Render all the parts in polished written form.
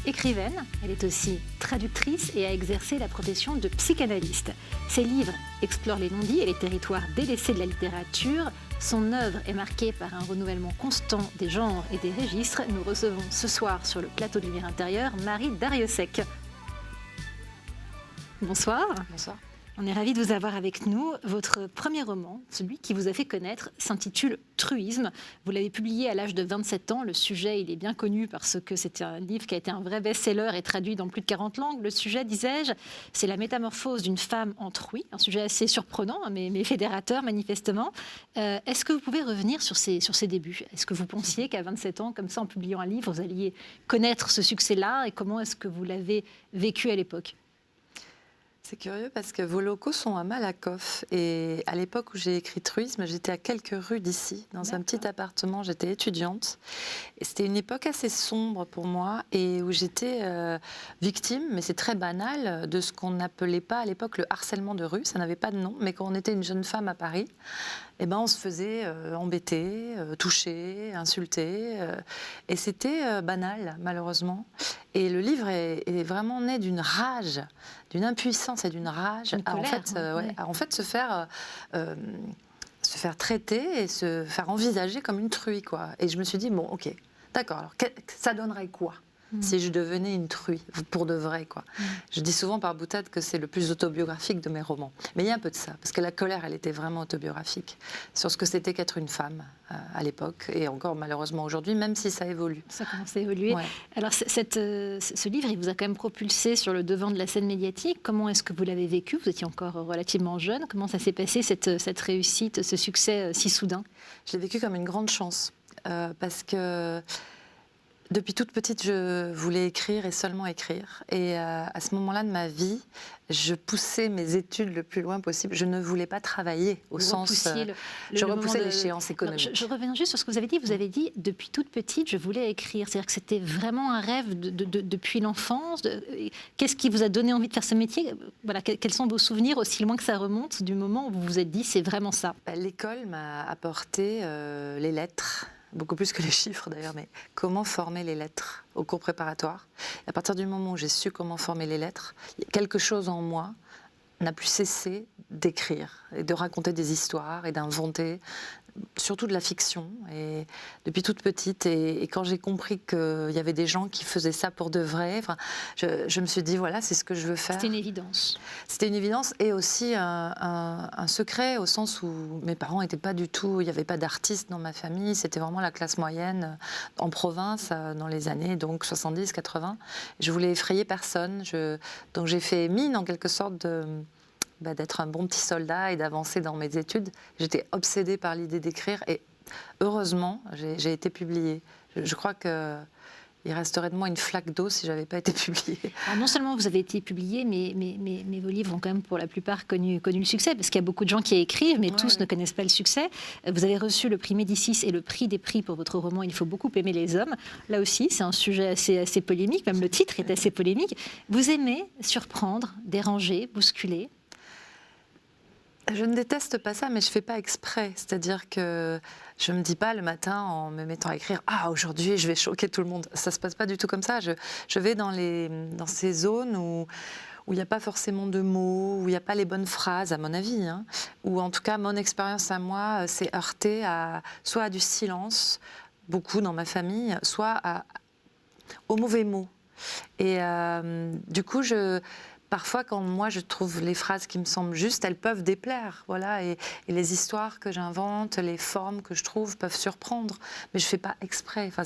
écrivaine, elle est aussi traductrice et a exercé la profession de psychanalyste. Ses livres explorent les non-dits et les territoires délaissés de la littérature. Son œuvre est marquée par un renouvellement constant des genres et des registres. Nous recevons ce soir sur le plateau de Lumière Intérieure Marie Darrieussecq. Bonsoir. Bonsoir. On est ravis de vous avoir avec nous. Votre premier roman, celui qui vous a fait connaître, s'intitule Truisme. Vous l'avez publié à l'âge de 27 ans. Le sujet, il est bien connu parce que c'est un livre qui a été un vrai best-seller et traduit dans plus de 40 langues. Le sujet, disais-je, c'est la métamorphose d'une femme en truie. Un sujet assez surprenant, mais fédérateur manifestement. Est-ce que vous pouvez revenir sur ces débuts ? Est-ce que vous pensiez qu'à 27 ans, comme ça, en publiant un livre, vous alliez connaître ce succès-là ? Et comment est-ce que vous l'avez vécu à l'époque ? C'est curieux parce que vos locaux sont à Malakoff. Et à l'époque où j'ai écrit Truisme, j'étais à quelques rues d'ici, dans un petit appartement. J'étais étudiante. Et c'était une époque assez sombre pour moi et où j'étais victime, mais c'est très banal, de ce qu'on n'appelait pas à l'époque le harcèlement de rue. Ça n'avait pas de nom, mais quand on était une jeune femme à Paris, eh ben, on se faisait embêter, toucher, insulter. Et c'était banal, malheureusement. Et le livre est vraiment né d'une rage, d'une impuissance et d'une rage. En fait, se faire traiter et se faire envisager comme une truie, quoi. Et je me suis dit, bon, ok, d'accord, alors ça donnerait quoi si je devenais une truie, pour de vrai, quoi. Je dis souvent par boutade que c'est le plus autobiographique de mes romans. Mais il y a un peu de ça, parce que La colère, elle était vraiment autobiographique, sur ce que c'était qu'être une femme à l'époque, et encore malheureusement aujourd'hui, même si ça évolue. Ça commence à évoluer. Ouais. Alors ce livre, il vous a quand même propulsé sur le devant de la scène médiatique. Comment est-ce que vous l'avez vécu ? Vous étiez encore relativement jeune. Comment ça s'est passé, cette réussite, ce succès si soudain ? Je l'ai vécu comme une grande chance, parce que depuis toute petite, je voulais écrire et seulement écrire. Et à ce moment-là de ma vie, je poussais mes études le plus loin possible. Je ne voulais pas travailler au sens... je repoussais l'échéance économique. Je reviens juste sur ce que vous avez dit. Vous avez dit, depuis toute petite, je voulais écrire. C'est-à-dire que c'était vraiment un rêve depuis l'enfance. Qu'est-ce qui vous a donné envie de faire ce métier ? Voilà, quels sont vos souvenirs, aussi loin que ça remonte, du moment où vous vous êtes dit, c'est vraiment ça ? L'école m'a apporté les lettres. Beaucoup plus que les chiffres d'ailleurs, mais comment former les lettres au cours préparatoire. Et à partir du moment où j'ai su comment former les lettres, quelque chose en moi n'a plus cessé d'écrire et de raconter des histoires et d'inventer, surtout de la fiction. Et depuis toute petite, et quand j'ai compris qu'il y avait des gens qui faisaient ça pour de vrai, je me suis dit, voilà, c'est ce que je veux faire. C'était une évidence. C'était une évidence et aussi un secret, au sens où mes parents n'étaient pas du tout... Il n'y avait pas d'artistes dans ma famille, c'était vraiment la classe moyenne en province dans les années 70-80. Je voulais effrayer personne, donc j'ai fait mine en quelque sorte d'être un bon petit soldat et d'avancer dans mes études. J'étais obsédée par l'idée d'écrire et heureusement, j'ai été publiée. Je crois qu'il resterait de moi une flaque d'eau si je n'avais pas été publiée. Alors non seulement vous avez été publiée, mais vos livres ont quand même pour la plupart connu le succès, parce qu'il y a beaucoup de gens qui écrivent, mais tous ne connaissent pas le succès. Vous avez reçu le prix Médicis et le prix des prix pour votre roman « Il faut beaucoup aimer les hommes ». Là aussi, c'est un sujet assez polémique, même le titre est assez polémique. Vous aimez surprendre, déranger, bousculer ? Je ne déteste pas ça, mais je ne fais pas exprès. C'est-à-dire que je ne me dis pas le matin en me mettant à écrire « Ah, aujourd'hui, je vais choquer tout le monde ». Ça ne se passe pas du tout comme ça. Je vais dans ces zones où il n'y a pas forcément de mots, où il n'y a pas les bonnes phrases, à mon avis. Ou en tout cas, mon expérience à moi s'est heurtée soit à du silence, beaucoup dans ma famille, soit aux mauvais mots. Et du coup, parfois, quand moi je trouve les phrases qui me semblent justes, elles peuvent déplaire, voilà. Et les histoires que j'invente, les formes que je trouve peuvent surprendre, mais je fais pas exprès. Enfin,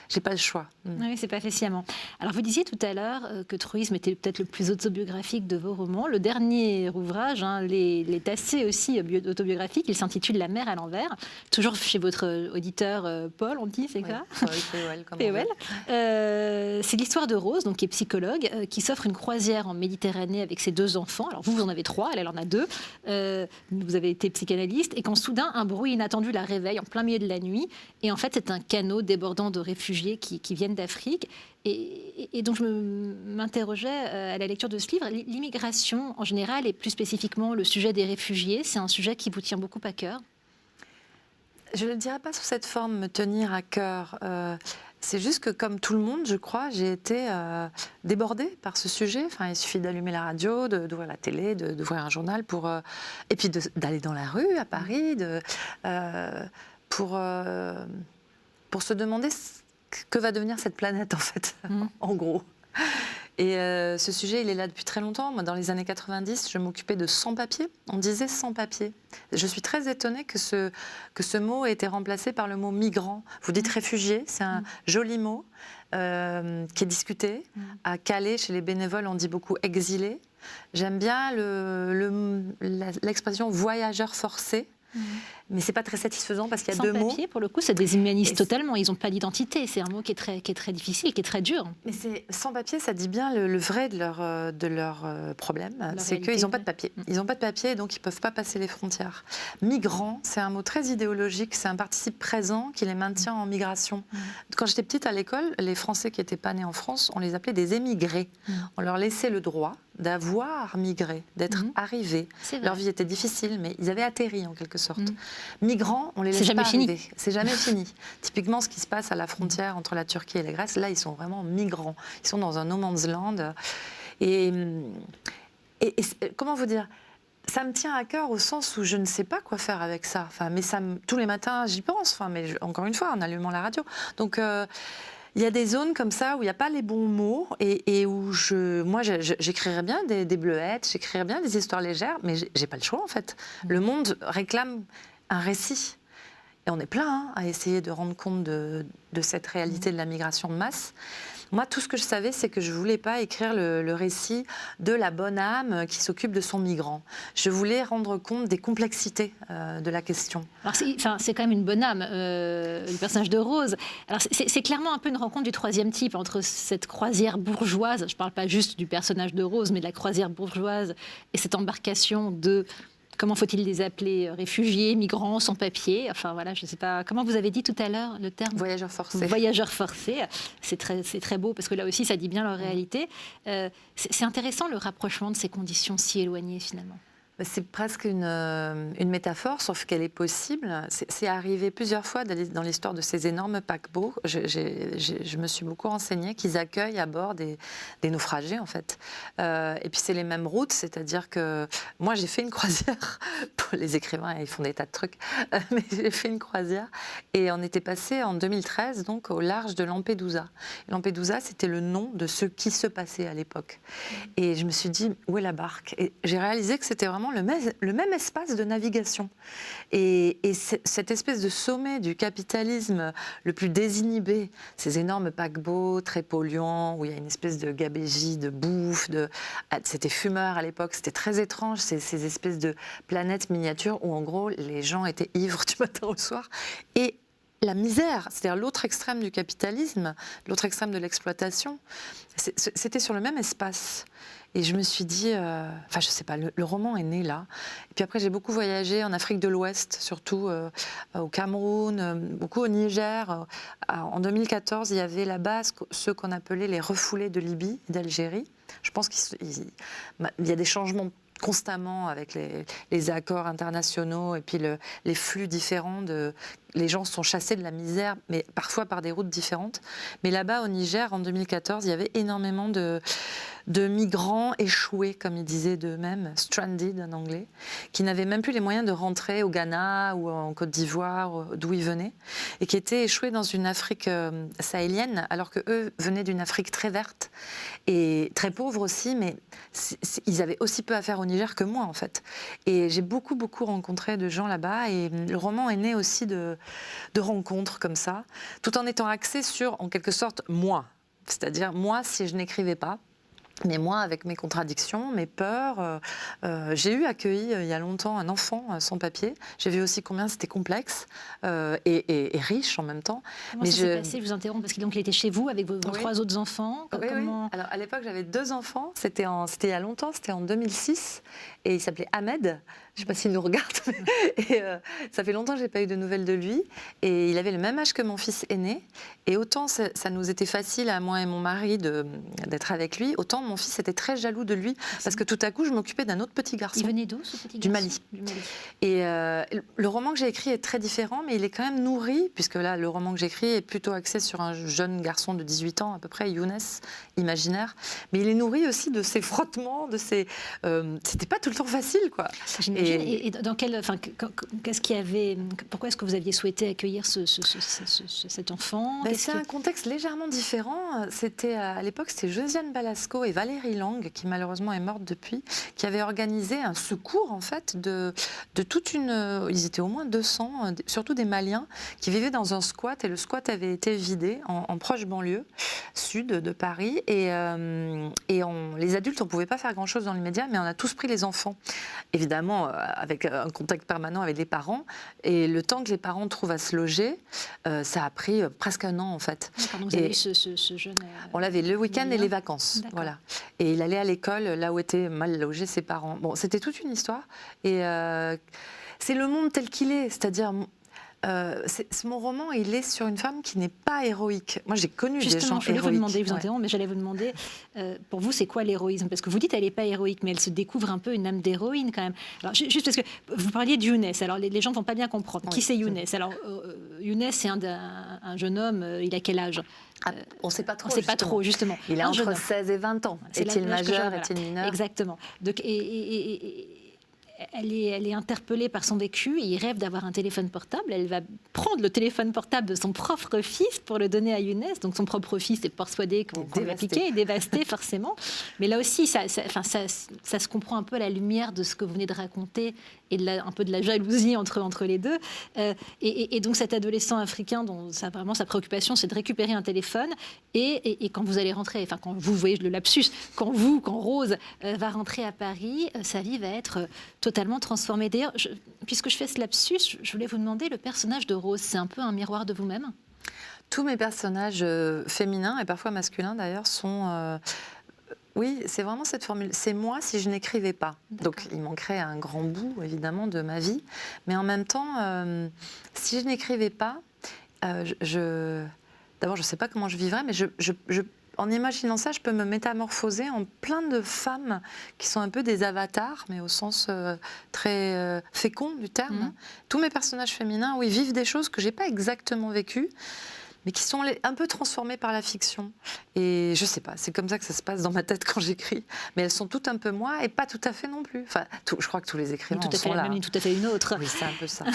j'ai pas le choix. Oui, c'est pas fait sciemment. Alors, vous disiez tout à l'heure que Truisme était peut-être le plus autobiographique de vos romans. Le dernier ouvrage, l'est assez aussi autobiographique. Il s'intitule La mer à l'envers. Toujours chez votre auditeur Paul, on dit, c'est ça ? POL. C'est l'histoire de Rose, donc qui est psychologue, qui s'offre une croisière en Méditerranée avec ses 2 enfants. Alors vous en avez 3, elle en a 2. Vous avez été psychanalyste et quand soudain un bruit inattendu la réveille en plein milieu de la nuit. Et en fait c'est un canot débordant de réfugiés qui viennent d'Afrique. Et donc je m'interrogeais à la lecture de ce livre. L'immigration en général et plus spécifiquement le sujet des réfugiés, c'est un sujet qui vous tient beaucoup à cœur ? Je ne le dirais pas sous cette forme, me tenir à cœur. C'est juste que, comme tout le monde, je crois, j'ai été débordée par ce sujet. Enfin, il suffit d'allumer la radio, d'ouvrir la télé, d'ouvrir un journal et puis d'aller dans la rue à Paris, pour se demander que va devenir cette planète, en fait, en gros. Et ce sujet, il est là depuis très longtemps. Moi, dans les années 90, je m'occupais de sans-papiers. On disait sans-papiers. Je suis très étonnée que ce mot ait été remplacé par le mot migrant. Vous dites réfugié, c'est un joli mot qui est discuté. À Calais, chez les bénévoles, on dit beaucoup exilé. J'aime bien l'expression voyageur forcé. Mais c'est pas très satisfaisant parce qu'il y a deux mots. Sans-papiers, pour le coup, ça déshumanise totalement. Ils n'ont pas d'identité. C'est un mot qui est très difficile, qui est très dur. Mais sans-papiers, ça dit bien le vrai de leur problème. C'est qu'ils n'ont pas de papier. Ils n'ont pas de papier, donc ils ne peuvent pas passer les frontières. Migrant, c'est un mot très idéologique. C'est un participe présent qui les maintient en migration. Quand j'étais petite à l'école, les Français qui n'étaient pas nés en France, on les appelait des émigrés. On leur laissait le droit d'avoir migré, d'être arrivés. Leur vie était difficile, mais ils avaient atterri en quelque sorte. Migrants, on les laisse pas arriver. C'est jamais fini. Typiquement, ce qui se passe à la frontière entre la Turquie et la Grèce, là, ils sont vraiment migrants. Ils sont dans un no man's land. Et comment vous dire, ça me tient à cœur au sens où je ne sais pas quoi faire avec ça. Enfin, mais tous les matins, j'y pense. Enfin, mais encore une fois, en allumant la radio. Donc, il y a des zones comme ça où il n'y a pas les bons mots et où moi, j'écrirais bien des bleuettes, j'écrirais bien des histoires légères, mais j'ai pas le choix en fait. Le monde réclame un récit. Et on est plein à essayer de rendre compte de cette réalité de la migration de masse. Moi, tout ce que je savais, c'est que je ne voulais pas écrire le récit de la bonne âme qui s'occupe de son migrant. Je voulais rendre compte des complexités de la question. Alors c'est quand même une bonne âme, le personnage de Rose. Alors c'est clairement un peu une rencontre du troisième type entre cette croisière bourgeoise, je ne parle pas juste du personnage de Rose, mais de la croisière bourgeoise et cette embarcation de... Comment faut-il les appeler? Réfugiés, migrants, sans-papiers. Enfin voilà, je ne sais pas. Comment vous avez dit tout à l'heure le terme? Voyageurs forcés. Voyageurs forcés. C'est très beau parce que là aussi, ça dit bien leur réalité. C'est intéressant le rapprochement de ces conditions si éloignées finalement. C'est presque une métaphore, sauf qu'elle est possible. C'est arrivé plusieurs fois dans l'histoire de ces énormes paquebots. Je me suis beaucoup renseignée qu'ils accueillent à bord des naufragés, en fait. Et puis, c'est les mêmes routes, c'est-à-dire que moi, j'ai fait une croisière. Pour les écrivains, ils font des tas de trucs. Mais j'ai fait une croisière. Et on était passé en 2013, donc, au large de Lampedusa. Lampedusa, c'était le nom de ce qui se passait à l'époque. Et je me suis dit, où est la barque? Et j'ai réalisé que c'était vraiment le même espace de navigation. Et cette espèce de sommet du capitalisme le plus désinhibé, ces énormes paquebots très polluants, où il y a une espèce de gabegie, de bouffe, c'était fumeur à l'époque, c'était très étrange, ces espèces de planètes miniatures où en gros les gens étaient ivres du matin au soir. Et la misère, c'est-à-dire l'autre extrême du capitalisme, l'autre extrême de l'exploitation, c'était sur le même espace. Et je me suis dit, enfin je sais pas, le roman est né là. Et puis après j'ai beaucoup voyagé en Afrique de l'Ouest, surtout au Cameroun, beaucoup au Niger. En 2014, il y avait là-bas ceux qu'on appelait les refoulés de Libye et d'Algérie. Je pense qu'il y a des changements constamment avec les accords internationaux et puis les flux différents. Les gens sont chassés de la misère, mais parfois par des routes différentes. Mais là-bas, au Niger, en 2014, il y avait énormément de migrants échoués, comme ils disaient d'eux-mêmes, stranded en anglais, qui n'avaient même plus les moyens de rentrer au Ghana ou en Côte d'Ivoire, d'où ils venaient, et qui étaient échoués dans une Afrique sahélienne, alors qu'eux venaient d'une Afrique très verte et très pauvre aussi, mais ils avaient aussi peu à faire au Niger que moi, en fait. Et j'ai beaucoup rencontré de gens là-bas, et le roman est né aussi de rencontres comme ça, tout en étant axé sur, en quelque sorte, moi. C'est-à-dire, moi, si je n'écrivais pas, mais moi, avec mes contradictions, mes peurs, j'ai accueilli il y a longtemps un enfant sans papier. J'ai vu aussi combien c'était complexe et riche en même temps. Comment ça s'est passé? Je vous interromps parce qu'il était chez vous avec vos trois autres enfants. Oui. Alors à l'époque, j'avais 2 enfants. C'était il y a longtemps, c'était en 2006. Et il s'appelait Ahmed. Je ne sais pas s'il nous regarde. Et ça fait longtemps que je n'ai pas eu de nouvelles de lui. Et il avait le même âge que mon fils aîné. Et autant ça nous était facile, à moi et mon mari, d'être avec lui, autant mon fils était très jaloux de lui. Parce que tout à coup, je m'occupais d'un autre petit garçon. Il venait d'où, ce petit garçon? Du Mali. Et le roman que j'ai écrit est très différent, mais il est quand même nourri, puisque là, le roman que j'écris est plutôt axé sur un jeune garçon de 18 ans, à peu près, Younes, imaginaire. Mais il est nourri aussi de ses frottements, de ses... c'était pas tout le temps facile, quoi. Et dans quel, enfin, qu'est-ce qui avait, pourquoi est-ce que vous aviez souhaité accueillir cet enfant? C'est un contexte légèrement différent. C'était à l'époque, c'était Josiane Balasco et Valérie Lang, qui malheureusement est morte depuis, qui avaient organisé un secours en fait de toute une. Ils étaient au moins 200, surtout des Maliens, qui vivaient dans un squat, et le squat avait été vidé en proche banlieue sud de Paris, et les adultes, on pouvait pas faire grand-chose dans l'immédiat, mais on a tous pris les enfants, évidemment avec un contact permanent avec les parents, et le temps que les parents trouvent à se loger, ça a pris presque un an en fait. Pardon, vous avez eu ce jeune... on l'avait le week-end et les vacances, voilà. Et il allait à l'école là où étaient mal logés ses parents. Bon, c'était toute une histoire, et c'est le monde tel qu'il est, c'est-à-dire... mon roman, il est sur une femme qui n'est pas héroïque. Moi, j'ai connu des gens héroïques. Je voulais vous demander, je vous interromps, mais j'allais vous demander, pour vous, c'est quoi l'héroïsme? Parce que vous dites qu'elle n'est pas héroïque, mais elle se découvre un peu une âme d'héroïne quand même. Alors, juste parce que vous parliez de Younes, alors les gens ne vont pas bien comprendre. Qui c'est Younes? Alors, Younes, c'est un jeune homme, il a quel âge? On ne sait pas trop. On ne sait pas trop, justement. Il a entre 16 et 20 ans. Est-il majeur, est-il mineur? Exactement. Donc, elle est interpellée par son vécu et il rêve d'avoir un téléphone portable. Elle va prendre le téléphone portable de son propre fils pour le donner à Younes. Donc son propre fils est persuadé qu'on va l'appliquer, est dévasté forcément. Mais là aussi, ça se comprend un peu à la lumière de ce que vous venez de raconter et un peu de la jalousie entre les deux. Et donc cet adolescent africain dont vraiment sa préoccupation, c'est de récupérer un téléphone. Et quand vous allez rentrer, enfin quand vous voyez le lapsus, quand Rose va rentrer à Paris, sa vie va être totalement transformée. D'ailleurs, puisque je fais ce lapsus, je voulais vous demander, le personnage de Rose, c'est un peu un miroir de vous-même? Tous mes personnages féminins, et parfois masculins d'ailleurs, sont... oui, c'est vraiment cette formule. C'est moi si je n'écrivais pas. Donc il manquerait un grand bout, évidemment, de ma vie. Mais en même temps, si je n'écrivais pas, d'abord, je ne sais pas comment je vivrais, mais en imaginant ça, je peux me métamorphoser en plein de femmes qui sont un peu des avatars, mais au sens très fécond du terme. Tous mes personnages féminins, oui, vivent des choses que je n'ai pas exactement vécues, mais qui sont un peu transformées par la fiction. Et je ne sais pas, c'est comme ça que ça se passe dans ma tête quand j'écris. Mais elles sont toutes un peu moi et pas tout à fait non plus. Enfin, je crois que tous les écrivains tout à fait sont la là. même, tout à fait une autre. Oui, c'est un peu ça.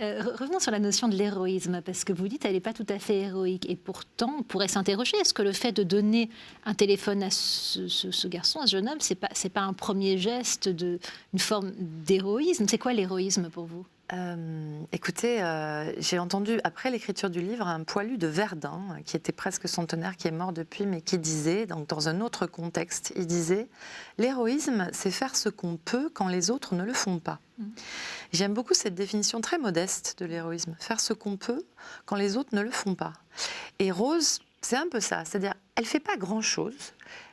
Revenons sur la notion de l'héroïsme, parce que vous dites qu'elle n'est pas tout à fait héroïque. Et pourtant, on pourrait s'interroger, est-ce que le fait de donner un téléphone à ce garçon, à ce jeune homme, c'est pas un premier geste une forme d'héroïsme? C'est quoi l'héroïsme pour vous? Écoutez, j'ai entendu, après l'écriture du livre, un poilu de Verdun, qui était presque centenaire, qui est mort depuis, mais qui disait, donc dans un autre contexte, il disait « L'héroïsme, c'est faire ce qu'on peut quand les autres ne le font pas ». J'aime beaucoup cette définition très modeste de l'héroïsme, faire ce qu'on peut quand les autres ne le font pas. Et Rose, c'est un peu ça, c'est-à-dire, elle ne fait pas grand-chose,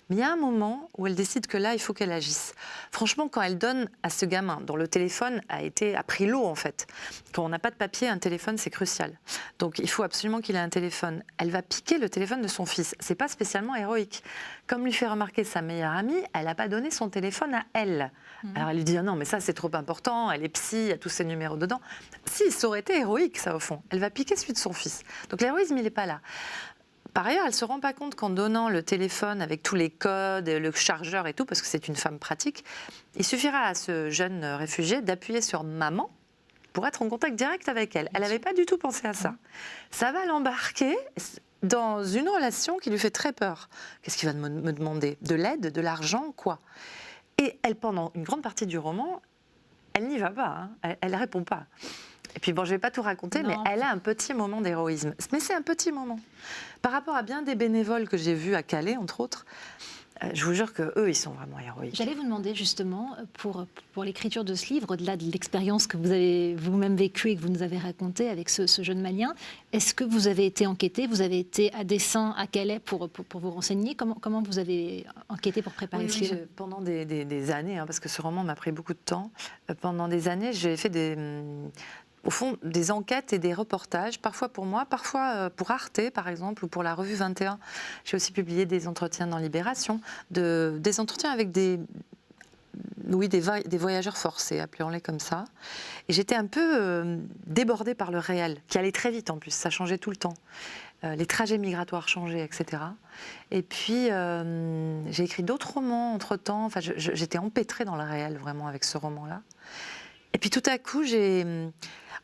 mais il y a un moment où elle décide que là, il faut qu'elle agisse. Franchement, quand elle donne à ce gamin, dont le téléphone a pris l'eau en fait, quand on n'a pas de papier, un téléphone, c'est crucial. Donc il faut absolument qu'il ait un téléphone. Elle va piquer le téléphone de son fils. C'est pas spécialement héroïque. Comme lui fait remarquer sa meilleure amie, elle n'a pas donné son téléphone à elle. Alors elle lui dit « Non, mais ça, c'est trop important, elle est psy, il y a tous ses numéros dedans. » Si, ça aurait été héroïque, ça, au fond. Elle va piquer celui de son fils. Donc l'héroïsme, il n'est pas là. Par ailleurs, elle ne se rend pas compte qu'en donnant le téléphone avec tous les codes, le chargeur et tout, parce que c'est une femme pratique, il suffira à ce jeune réfugié d'appuyer sur maman pour être en contact direct avec elle. Elle n'avait pas du tout pensé à ça. Ça va l'embarquer dans une relation qui lui fait très peur. Qu'est-ce qu'il va me demander? De l'aide, de l'argent, quoi? Et elle, pendant une grande partie du roman, elle n'y va pas, hein. Elle ne répond pas. Et puis bon, je ne vais pas tout raconter, mais elle a un petit moment d'héroïsme. Mais c'est un petit moment. Par rapport à bien des bénévoles que j'ai vus à Calais, entre autres, Je vous jure qu'eux, ils sont vraiment héroïques. J'allais vous demander justement, pour l'écriture de ce livre, au-delà de l'expérience que vous avez vous-même vécue et que vous nous avez racontée avec ce jeune Malien, est-ce que vous avez été enquêté, vous avez été à dessein à Calais pour vous renseigner? Comment vous avez enquêté pour préparer ce livre? Pendant des années, hein, parce que ce roman m'a pris beaucoup de temps, pendant des années, j'ai fait au fond, des enquêtes et des reportages, parfois pour moi, parfois pour Arte, par exemple, ou pour la revue 21. J'ai aussi publié des entretiens dans Libération, des entretiens avec des voyageurs forcés, appelons-les comme ça. Et j'étais un peu débordée par le réel, qui allait très vite en plus, ça changeait tout le temps. Les trajets migratoires changeaient, etc. Et puis, j'ai écrit d'autres romans entre-temps. Enfin, j'étais empêtrée dans le réel, vraiment, avec ce roman-là. Et puis, tout à coup,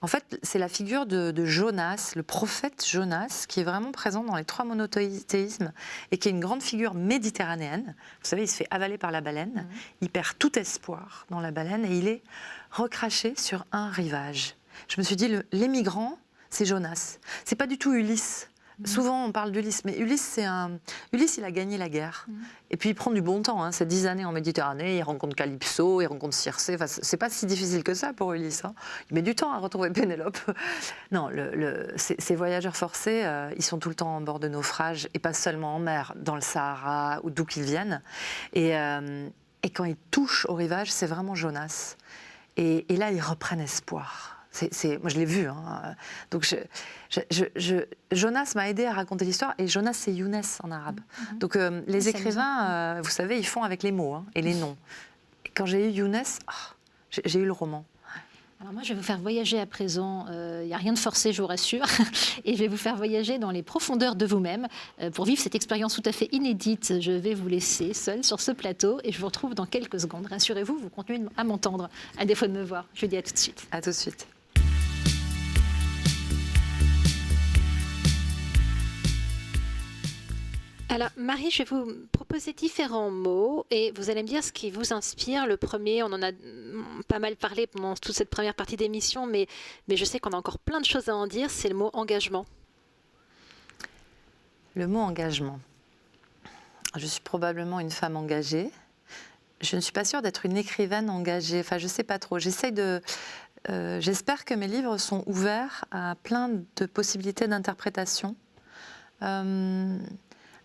En fait, c'est la figure de Jonas, le prophète Jonas, qui est vraiment présent dans les 3 monothéismes et qui est une grande figure méditerranéenne. Vous savez, il se fait avaler par la baleine, il perd tout espoir dans la baleine et il est recraché sur un rivage. Je me suis dit, les migrants, c'est Jonas. C'est pas du tout Ulysse. Souvent, on parle d'Ulysse, mais Ulysse, Ulysse, il a gagné la guerre. Et puis, il prend du bon temps. Hein. C'est 10 années en Méditerranée, il rencontre Calypso, il rencontre Circé. Enfin, c'est pas si difficile que ça pour Ulysse. Hein. Il met du temps à retrouver Pénélope. Non, ces voyageurs forcés, ils sont tout le temps en bord de naufrage, et pas seulement en mer, dans le Sahara, ou d'où qu'ils viennent. Et quand ils touchent au rivage, c'est vraiment Jonas. Et là, ils reprennent espoir. Moi, je l'ai vu. Hein. Donc, Jonas m'a aidé à raconter l'histoire. Et Jonas, c'est Younes en arabe. Donc, les écrivains, vous savez, ils font avec les mots et les noms. Et quand j'ai eu Younes, j'ai eu le roman. Alors moi, je vais vous faire voyager à présent. Il n'y a rien de forcé, je vous rassure. Et je vais vous faire voyager dans les profondeurs de vous-même. Pour vivre cette expérience tout à fait inédite, je vais vous laisser seul sur ce plateau. Et je vous retrouve dans quelques secondes. Rassurez-vous, vous continuez à m'entendre, à défaut de me voir. Je vous dis à tout de suite. À tout de suite. Alors, Marie, je vais vous proposer différents mots et vous allez me dire ce qui vous inspire. Le premier, on en a pas mal parlé pendant toute cette première partie d'émission, mais je sais qu'on a encore plein de choses à en dire, c'est le mot engagement. Le mot engagement. Je suis probablement une femme engagée. Je ne suis pas sûre d'être une écrivaine engagée. Enfin, je ne sais pas trop. J'espère que mes livres sont ouverts à plein de possibilités d'interprétation.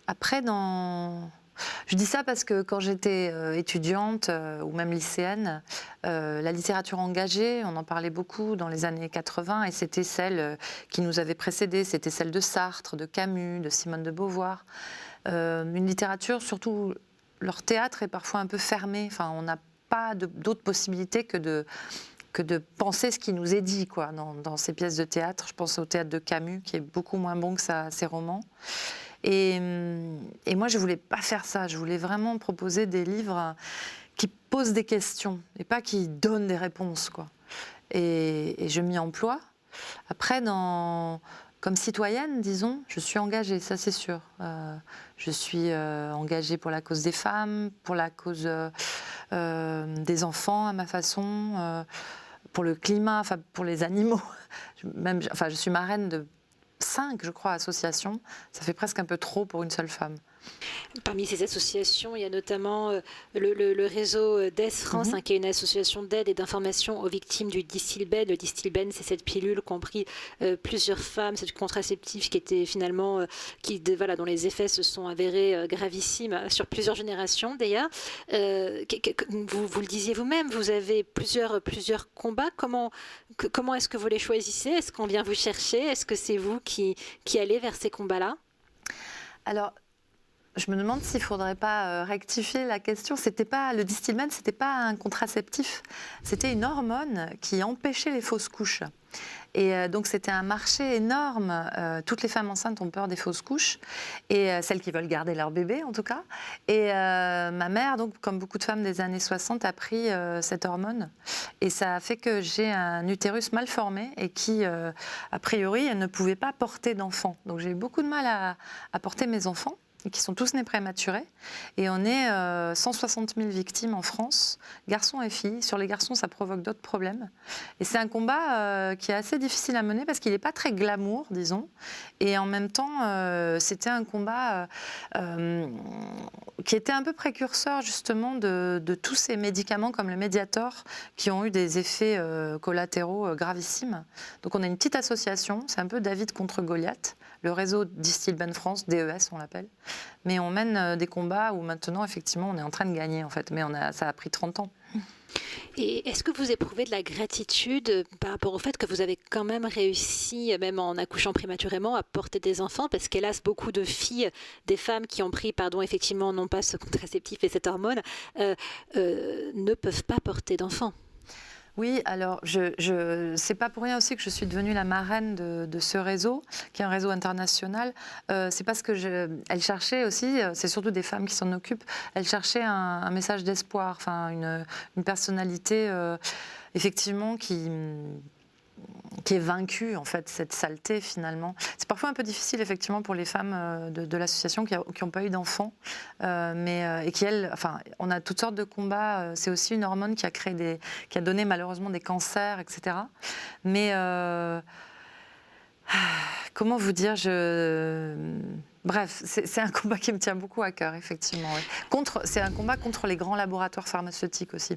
Après, je dis ça parce que quand j'étais étudiante ou même lycéenne, la littérature engagée, on en parlait beaucoup dans les années 80 et c'était celle qui nous avait précédés, c'était celle de Sartre, de Camus, de Simone de Beauvoir. Une littérature, surtout leur théâtre est parfois un peu fermé, enfin, on n'a pas d'autres possibilités que de penser ce qui nous est dit quoi, dans ces pièces de théâtre. Je pense au théâtre de Camus qui est beaucoup moins bon que ses romans. Et moi, je ne voulais pas faire ça. Je voulais vraiment proposer des livres qui posent des questions et pas qui donnent des réponses, quoi. Et je m'y emploie. Après, comme citoyenne, disons, je suis engagée, ça c'est sûr. Je suis engagée pour la cause des femmes, pour la cause des enfants à ma façon, pour le climat, enfin, pour les animaux. Je suis marraine de 5, je crois, associations. Ça fait presque un peu trop pour une seule femme. Parmi ces associations, il y a notamment le réseau DES France, qui est une association d'aide et d'information aux victimes du Distilbène. Le Distilbène, c'est cette pilule qu'ont pris plusieurs femmes, cette contraceptive qui était finalement, dont les effets se sont avérés gravissimes sur plusieurs générations d'ailleurs. Vous le disiez vous-même, vous avez plusieurs combats. Comment est-ce que vous les choisissez? Est-ce qu'on vient vous chercher? Est-ce que c'est vous qui allez vers ces combats-là? Alors, je me demande s'il ne faudrait pas rectifier la question. Le Distilbène, ce n'était pas un contraceptif. C'était une hormone qui empêchait les fausses couches. Et donc, c'était un marché énorme. Toutes les femmes enceintes ont peur des fausses couches. Et celles qui veulent garder leur bébé, en tout cas. Et ma mère, donc, comme beaucoup de femmes des années 60, a pris cette hormone. Et ça a fait que j'ai un utérus mal formé et qui, a priori, elle ne pouvait pas porter d'enfants. Donc, j'ai eu beaucoup de mal à porter mes enfants, et qui sont tous nés prématurés. Et on est 160 000 victimes en France, garçons et filles. Sur les garçons, ça provoque d'autres problèmes. Et c'est un combat qui est assez difficile à mener parce qu'il n'est pas très glamour, disons. Et en même temps, c'était un combat qui était un peu précurseur justement de tous ces médicaments comme le Mediator qui ont eu des effets collatéraux gravissimes. Donc on a une petite association, c'est un peu David contre Goliath, le réseau Distilben France, DES on l'appelle. Mais on mène des combats où maintenant effectivement on est en train de gagner en fait, mais ça a pris 30 ans. Et est-ce que vous éprouvez de la gratitude par rapport au fait que vous avez quand même réussi, même en accouchant prématurément, à porter des enfants? Parce qu'hélas, beaucoup de filles, des femmes qui ont pris, effectivement, non pas ce contraceptif et cette hormone, ne peuvent pas porter d'enfants. Oui, alors c'est pas pour rien aussi que je suis devenue la marraine de ce réseau, qui est un réseau international. C'est parce que elle cherchait aussi, c'est surtout des femmes qui s'en occupent, elle cherchait un message d'espoir, enfin une personnalité effectivement qui est vaincue, en fait, cette saleté, finalement. C'est parfois un peu difficile, effectivement, pour les femmes de l'association qui n'ont pas eu d'enfants, et qui, elles, enfin, on a toutes sortes de combats. C'est aussi une hormone qui a donné, malheureusement, des cancers, etc. Mais, comment vous dire, Bref, c'est un combat qui me tient beaucoup à cœur, effectivement. Oui. C'est un combat contre les grands laboratoires pharmaceutiques aussi.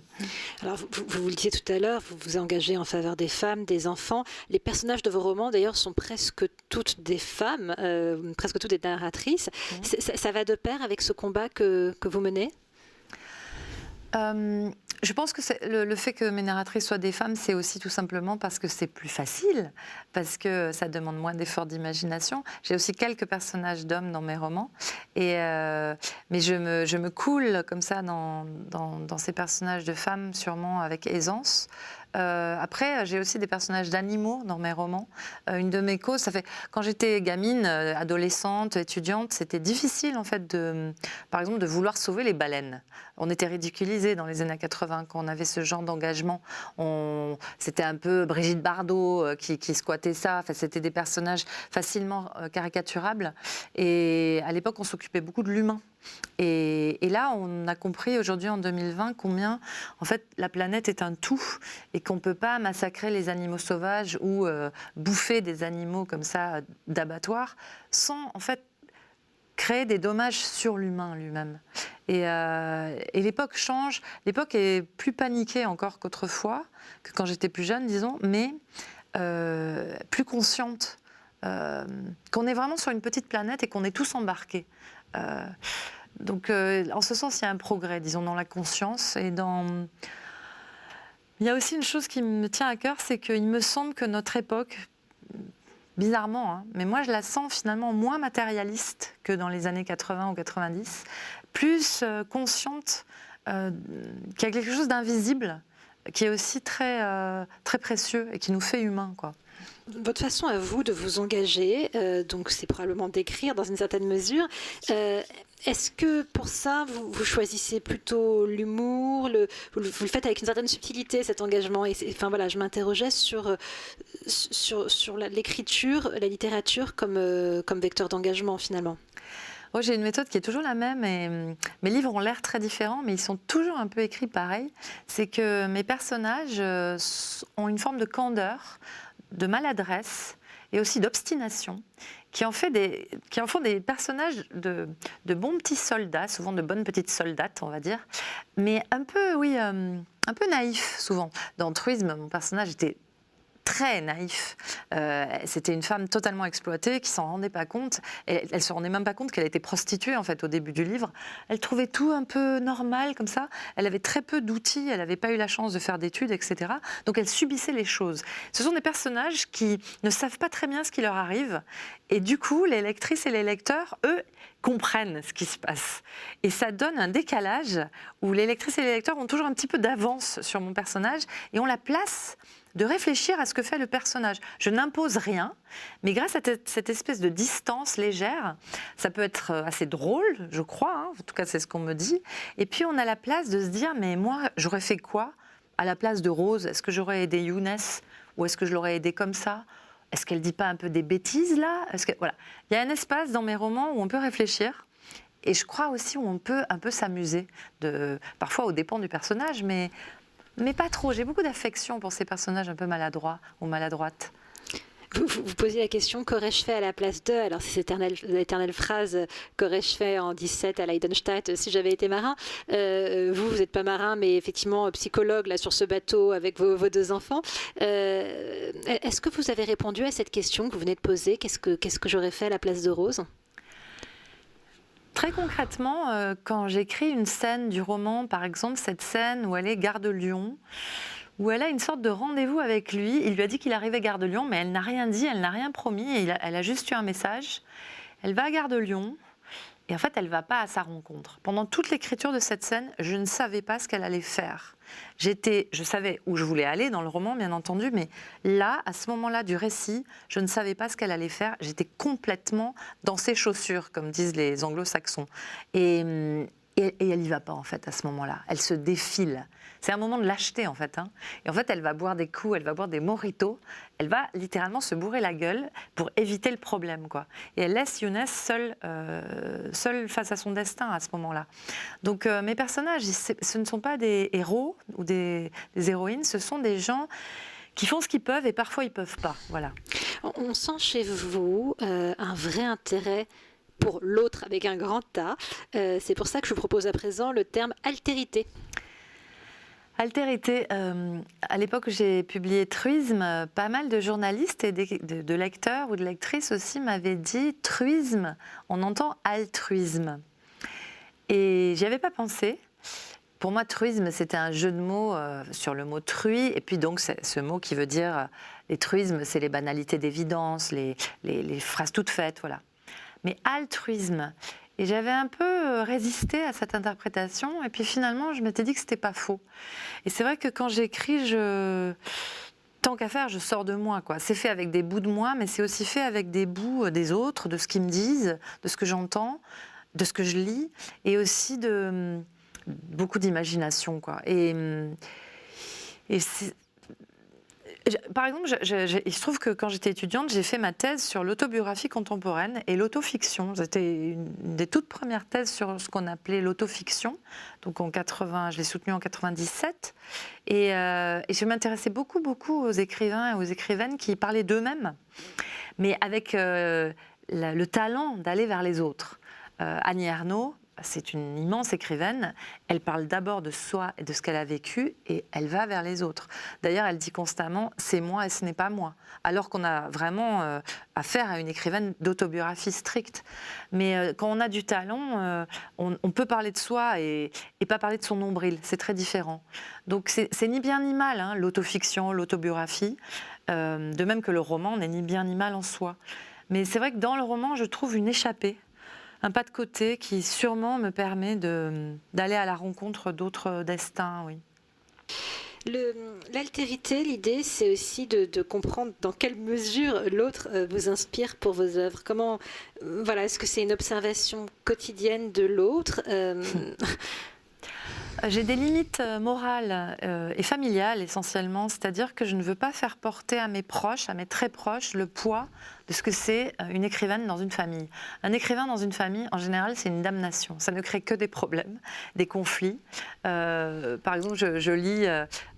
Alors, vous le disiez tout à l'heure, vous vous engagez en faveur des femmes, des enfants. Les personnages de vos romans, d'ailleurs, sont presque toutes des femmes, presque toutes des narratrices. Ça va de pair avec ce combat que vous menez ? Je pense que le fait que mes narratrices soient des femmes, c'est aussi tout simplement parce que c'est plus facile, parce que ça demande moins d'efforts d'imagination. J'ai aussi quelques personnages d'hommes dans mes romans, mais je me coule comme ça dans ces personnages de femmes, sûrement avec aisance. Après, j'ai aussi des personnages d'animaux dans mes romans. Une de mes causes, quand j'étais gamine, adolescente, étudiante, c'était difficile en fait par exemple, de vouloir sauver les baleines. On était ridiculisés dans les années 80 quand on avait ce genre d'engagement. C'était un peu Brigitte Bardot qui squattait ça. Enfin, c'était des personnages facilement caricaturables. Et à l'époque, on s'occupait beaucoup de l'humain. Et là, on a compris aujourd'hui en 2020 combien, en fait, la planète est un tout et qu'on ne peut pas massacrer les animaux sauvages ou bouffer des animaux comme ça d'abattoir sans, en fait, créer des dommages sur l'humain lui-même. Et l'époque change. L'époque est plus paniquée encore qu'autrefois, que quand j'étais plus jeune, disons, mais plus consciente qu'on est vraiment sur une petite planète et qu'on est tous embarqués. Donc, en ce sens, il y a un progrès, disons, dans la conscience et dans... Il y a aussi une chose qui me tient à cœur, c'est qu'il me semble que notre époque, bizarrement, hein, mais moi je la sens finalement moins matérialiste que dans les années 80 ou 90, plus consciente qu'il y a quelque chose d'invisible qui est aussi très, très précieux et qui nous fait humains, quoi. Votre façon à vous de vous engager, donc c'est probablement d'écrire dans une certaine mesure. Est-ce que pour ça, vous choisissez plutôt l'humour, vous le faites avec une certaine subtilité, cet engagement? Enfin voilà, je m'interrogeais sur l'écriture, la littérature comme vecteur d'engagement finalement. Moi, j'ai une méthode qui est toujours la même et mes livres ont l'air très différents, mais ils sont toujours un peu écrits pareil. C'est que mes personnages ont une forme de candeur, de maladresse et aussi d'obstination, qui en font des personnages de bons petits soldats, souvent de bonnes petites soldates, on va dire, mais un peu, oui, un peu naïfs souvent. Dans Truisme, mon personnage était très naïf. C'était une femme totalement exploitée qui s'en rendait pas compte. Et elle se rendait même pas compte qu'elle était prostituée en fait au début du livre. Elle trouvait tout un peu normal comme ça. Elle avait très peu d'outils. Elle n'avait pas eu la chance de faire d'études, etc. Donc elle subissait les choses. Ce sont des personnages qui ne savent pas très bien ce qui leur arrive. Et du coup, les lectrices et les lecteurs, eux, comprennent ce qui se passe. Et ça donne un décalage où les lectrices et les lecteurs ont toujours un petit peu d'avance sur mon personnage et on la place de réfléchir à ce que fait le personnage. Je n'impose rien, mais grâce à cette espèce de distance légère, ça peut être assez drôle, je crois, hein, en tout cas c'est ce qu'on me dit, et puis on a la place de se dire, mais moi, j'aurais fait quoi à la place de Rose? Est-ce que j'aurais aidé Younes? Ou est-ce que je l'aurais aidée comme ça? Est-ce qu'elle ne dit pas un peu des bêtises, là? Voilà. Il y a un espace dans mes romans où on peut réfléchir, et je crois aussi où on peut un peu s'amuser, parfois aux dépens du personnage, mais pas trop. J'ai beaucoup d'affection pour ces personnages un peu maladroits ou maladroites. Vous posiez la question, qu'aurais-je fait à la place d'eux? Alors, c'est cette éternelle phrase, qu'aurais-je fait en 17 à Leidenstadt si j'avais été marin? Vous n'êtes pas marin, mais effectivement psychologue là, sur ce bateau avec vos 2 enfants. Est-ce que vous avez répondu à cette question que vous venez de poser? Qu'est-ce que j'aurais fait à la place de Rose? Très concrètement, quand j'écris une scène du roman, par exemple cette scène où elle est gare de Lyon, où elle a une sorte de rendez-vous avec lui. Il lui a dit qu'il arrivait gare de Lyon, mais elle n'a rien dit, elle n'a rien promis, et elle a juste eu un message. Elle va à gare de Lyon, et en fait, elle ne va pas à sa rencontre. Pendant toute l'écriture de cette scène, je ne savais pas ce qu'elle allait faire. Je savais où je voulais aller dans le roman, bien entendu, mais là, à ce moment-là du récit, je ne savais pas ce qu'elle allait faire. J'étais complètement dans ses chaussures, comme disent les anglo-saxons. Et elle n'y va pas, en fait, à ce moment-là. Elle se défile. C'est un moment de lâcheté, en fait. Et en fait, elle va boire des coups, elle va boire des mojitos. Elle va littéralement se bourrer la gueule pour éviter le problème, quoi. Et elle laisse Younes seule face à son destin à ce moment-là. Donc, mes personnages, ce ne sont pas des héros ou des héroïnes, ce sont des gens qui font ce qu'ils peuvent et parfois ils ne peuvent pas. Voilà. On sent chez vous un vrai intérêt pour l'autre avec un grand A. C'est pour ça que je vous propose à présent le terme altérité. Altérité, à l'époque où j'ai publié Truisme, pas mal de journalistes et de lecteurs ou de lectrices aussi m'avaient dit truisme, on entend altruisme. Et j'y avais pas pensé. Pour moi, truisme, c'était un jeu de mots sur le mot truie, et puis donc ce mot qui veut dire les truismes, c'est les banalités d'évidence, les phrases toutes faites, voilà. Mais altruisme. Et j'avais un peu résisté à cette interprétation, et puis finalement, je m'étais dit que c'était pas faux. Et c'est vrai que quand j'écris, tant qu'à faire, je sors de moi, quoi. C'est fait avec des bouts de moi, mais c'est aussi fait avec des bouts des autres, de ce qu'ils me disent, de ce que j'entends, de ce que je lis, et aussi de beaucoup d'imagination, quoi. Par exemple, il se trouve que quand j'étais étudiante, j'ai fait ma thèse sur l'autobiographie contemporaine et l'autofiction. C'était une des toutes premières thèses sur ce qu'on appelait l'autofiction. Donc je l'ai soutenue en 97. Et je m'intéressais beaucoup aux écrivains et aux écrivaines qui parlaient d'eux-mêmes, mais avec le talent d'aller vers les autres. Annie Ernaux, c'est une immense écrivaine, elle parle d'abord de soi et de ce qu'elle a vécu et elle va vers les autres. D'ailleurs, elle dit constamment « c'est moi et ce n'est pas moi », alors qu'on a vraiment affaire à une écrivaine d'autobiographie stricte. Mais quand on a du talent, on peut parler de soi et pas parler de son nombril, c'est très différent. Donc c'est ni bien ni mal, l'autofiction, l'autobiographie, de même que le roman n'est ni bien ni mal en soi. Mais c'est vrai que dans le roman, je trouve une échappée, un pas de côté qui sûrement me permet d'aller à la rencontre d'autres destins, oui. L'altérité, l'idée, c'est aussi de comprendre dans quelle mesure l'autre vous inspire pour vos œuvres. Comment, voilà, est-ce que c'est une observation quotidienne de l'autre J'ai des limites morales et familiales essentiellement, c'est-à-dire que je ne veux pas faire porter à mes proches, à mes très proches, le poids de ce que c'est une écrivaine dans une famille. Un écrivain dans une famille, en général, c'est une damnation. Ça ne crée que des problèmes, des conflits. Par exemple, je lis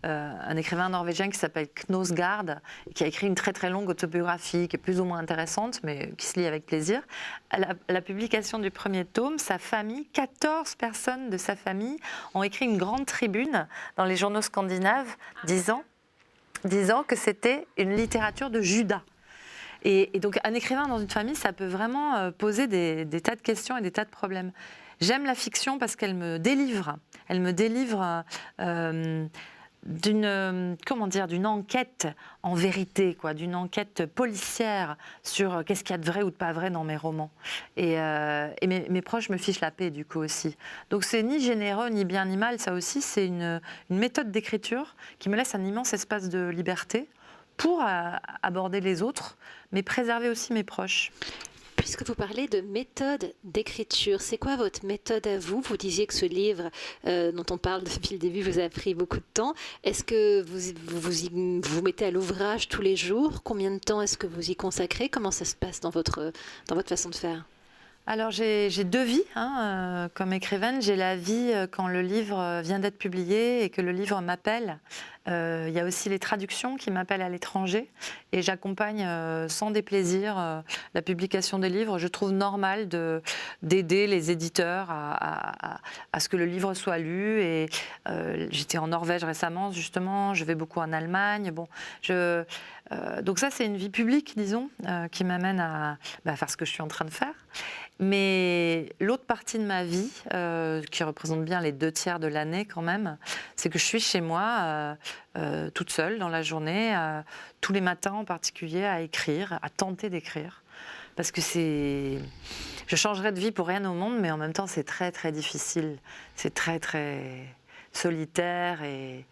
un écrivain norvégien qui s'appelle Knausgaard, qui a écrit une très très longue autobiographie, qui est plus ou moins intéressante, mais qui se lit avec plaisir. À la publication du premier tome, sa famille, 14 personnes de sa famille, ont écrit une grande tribune dans les journaux scandinaves disant que c'était une littérature de Judas. Et donc, un écrivain dans une famille, ça peut vraiment poser des tas de questions et des tas de problèmes. J'aime la fiction parce qu'elle me délivre. Elle me délivre d'une enquête en vérité, quoi, d'une enquête policière sur qu'est-ce qu'il y a de vrai ou de pas vrai dans mes romans. Et mes proches me fichent la paix, du coup, aussi. Donc, c'est ni généreux, ni bien, ni mal. Ça aussi, c'est une méthode d'écriture qui me laisse un immense espace de liberté pour aborder les autres, mais préserver aussi mes proches. Puisque vous parlez de méthode d'écriture, c'est quoi votre méthode à vous? Vous disiez que ce livre dont on parle depuis le début vous a pris beaucoup de temps. Est-ce que vous mettez à l'ouvrage tous les jours? Combien de temps est-ce que vous y consacrez? Comment ça se passe dans votre façon de faire? Alors j'ai 2 vies comme écrivaine. J'ai la vie quand le livre vient d'être publié et que le livre m'appelle. Il y a aussi les traductions qui m'appellent à l'étranger et j'accompagne sans déplaisir la publication des livres. Je trouve normal d'aider les éditeurs à ce que le livre soit lu. Et j'étais en Norvège récemment, justement. Je vais beaucoup en Allemagne. Bon, donc ça, c'est une vie publique, disons, qui m'amène à faire ce que je suis en train de faire. Mais l'autre partie de ma vie, qui représente bien les 2 tiers de l'année quand même, c'est que je suis chez moi, toute seule dans la journée, tous les matins en particulier, à écrire, à tenter d'écrire. Parce que je changerais de vie pour rien au monde, mais en même temps, c'est très, très difficile. C'est très, très solitaire. Et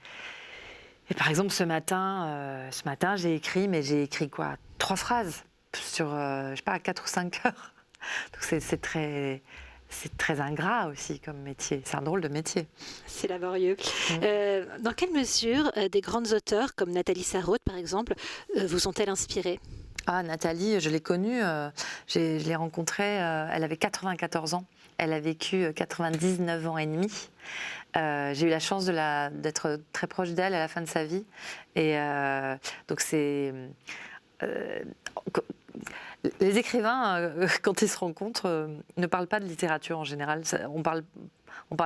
par exemple, ce matin, j'ai écrit quoi 3 phrases sur, je sais pas, 4 ou 5 heures. Donc c'est très ingrat aussi comme métier. C'est un drôle de métier. C'est laborieux. Dans quelle mesure des grandes auteurs comme Nathalie Sarraute, par exemple, vous ont-elles inspiré ? Ah, Nathalie, je l'ai connue, je l'ai rencontrée, elle avait 94 ans. Elle a vécu 99 ans et demi. J'ai eu la chance d'être très proche d'elle à la fin de sa vie. Et donc c'est... Les écrivains, quand ils se rencontrent, ne parlent pas de littérature en général. On parle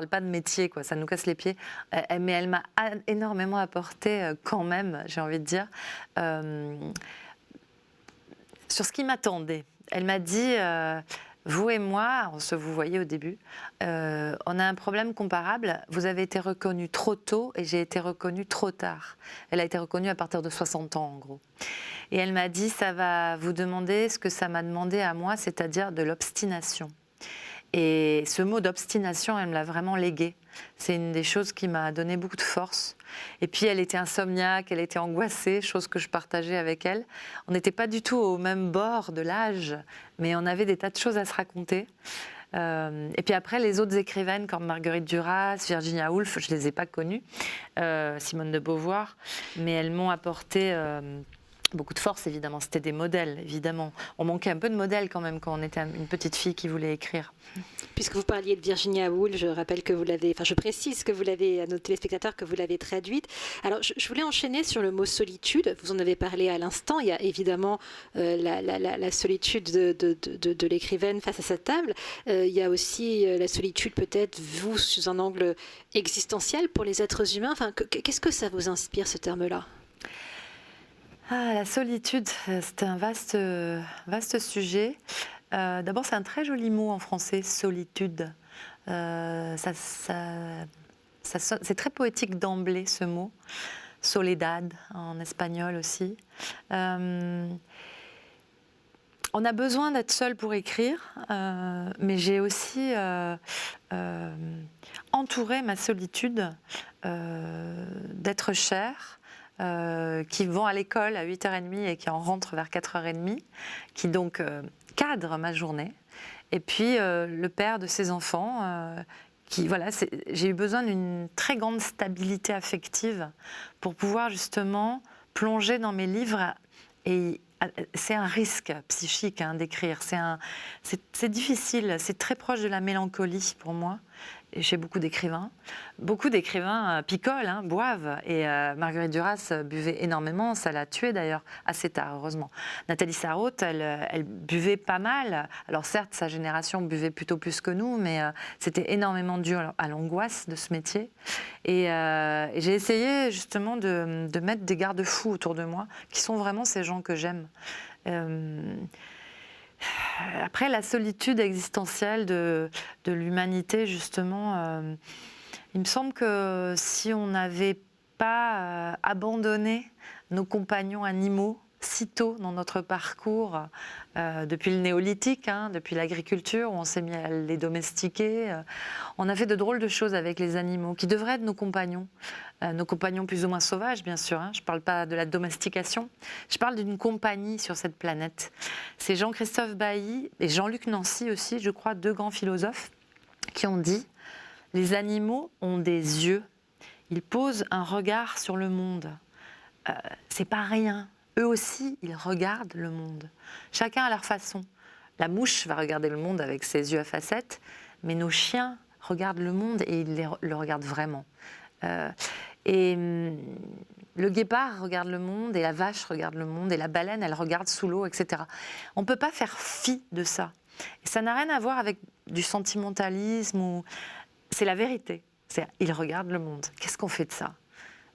pas de métier, quoi. Ça nous casse les pieds. Mais elle m'a énormément apporté quand même, j'ai envie de dire, sur ce qui m'attendait. Elle m'a dit, vous et moi, on se vous voyait au début, on a un problème comparable. Vous avez été reconnue trop tôt et j'ai été reconnue trop tard. Elle a été reconnue à partir de 60 ans, en gros. Et elle m'a dit, ça va vous demander ce que ça m'a demandé à moi, c'est-à-dire de l'obstination. Et ce mot d'obstination, elle me l'a vraiment légué. C'est une des choses qui m'a donné beaucoup de force. Et puis elle était insomniaque, elle était angoissée, chose que je partageais avec elle. On n'était pas du tout au même bord de l'âge, mais on avait des tas de choses à se raconter. Et puis après, les autres écrivaines comme Marguerite Duras, Virginia Woolf, je ne les ai pas connues, Simone de Beauvoir, mais elles m'ont apporté... beaucoup de force, évidemment. C'était des modèles, évidemment. On manquait un peu de modèles quand même quand on était une petite fille qui voulait écrire. Puisque vous parliez de Virginia Woolf, je précise que vous l'avez à nos téléspectateurs que vous l'avez traduite. Alors, je voulais enchaîner sur le mot solitude. Vous en avez parlé à l'instant. Il y a évidemment la solitude de l'écrivaine face à sa table. Il y a aussi la solitude, peut-être, vous, sous un angle existentiel pour les êtres humains. Enfin, qu'est-ce que ça vous inspire, ce terme-là ? Ah, la solitude, c'est un vaste sujet. D'abord, c'est un très joli mot en français, solitude. C'est très poétique d'emblée, ce mot. Soledad, en espagnol aussi. On a besoin d'être seul pour écrire, mais j'ai aussi entouré ma solitude d'êtres chers, qui vont à l'école à 8h30 et qui en rentrent vers 4h30, qui donc cadrent ma journée. Et puis le père de ses enfants, j'ai eu besoin d'une très grande stabilité affective pour pouvoir justement plonger dans mes livres. Et c'est un risque psychique d'écrire. C'est difficile, c'est très proche de la mélancolie pour moi. Et chez beaucoup d'écrivains picolent, boivent. Et Marguerite Duras buvait énormément, ça l'a tuée d'ailleurs, assez tard, heureusement. Nathalie Sarraute, elle buvait pas mal. Alors certes, sa génération buvait plutôt plus que nous, mais c'était énormément dû à l'angoisse de ce métier. Et j'ai essayé justement de mettre des garde-fous autour de moi, qui sont vraiment ces gens que j'aime. Après, la solitude existentielle de l'humanité, justement, il me semble que si on n'avait pas abandonné nos compagnons animaux si tôt dans notre parcours, depuis le néolithique, depuis l'agriculture, où on s'est mis à les domestiquer, on a fait de drôles de choses avec les animaux, qui devraient être nos compagnons plus ou moins sauvages, bien sûr. Je ne parle pas de la domestication, je parle d'une compagnie sur cette planète. C'est Jean-Christophe Bailly et Jean-Luc Nancy aussi, je crois, 2 grands philosophes, qui ont dit « Les animaux ont des yeux, ils posent un regard sur le monde. C'est pas rien. Eux aussi, ils regardent le monde, chacun à leur façon. La mouche va regarder le monde avec ses yeux à facettes, mais nos chiens regardent le monde et ils le regardent vraiment. Le guépard regarde le monde, et la vache regarde le monde, et la baleine, elle regarde sous l'eau, etc. On ne peut pas faire fi de ça. Et ça n'a rien à voir avec du sentimentalisme. C'est la vérité. Ils regardent le monde. Qu'est-ce qu'on fait de ça?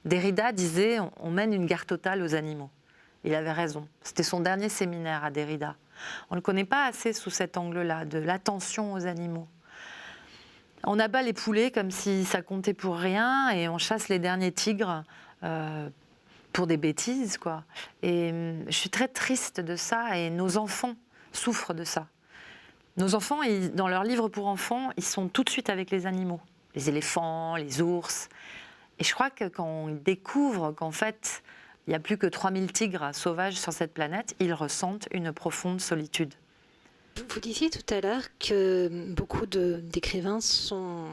Derrida disait on mène une guerre totale aux animaux. Il avait raison. C'était son dernier séminaire à Derrida. On ne le connaît pas assez sous cet angle-là, de l'attention aux animaux. On abat les poulets comme si ça comptait pour rien et on chasse les derniers tigres pour des bêtises, quoi. Et je suis très triste de ça et nos enfants souffrent de ça. Nos enfants, dans leurs livres pour enfants, ils sont tout de suite avec les animaux. Les éléphants, les ours. Et je crois que quand on découvre qu'en fait, il n'y a plus que 3000 tigres sauvages sur cette planète, ils ressentent une profonde solitude. Vous disiez tout à l'heure que beaucoup d'écrivains sont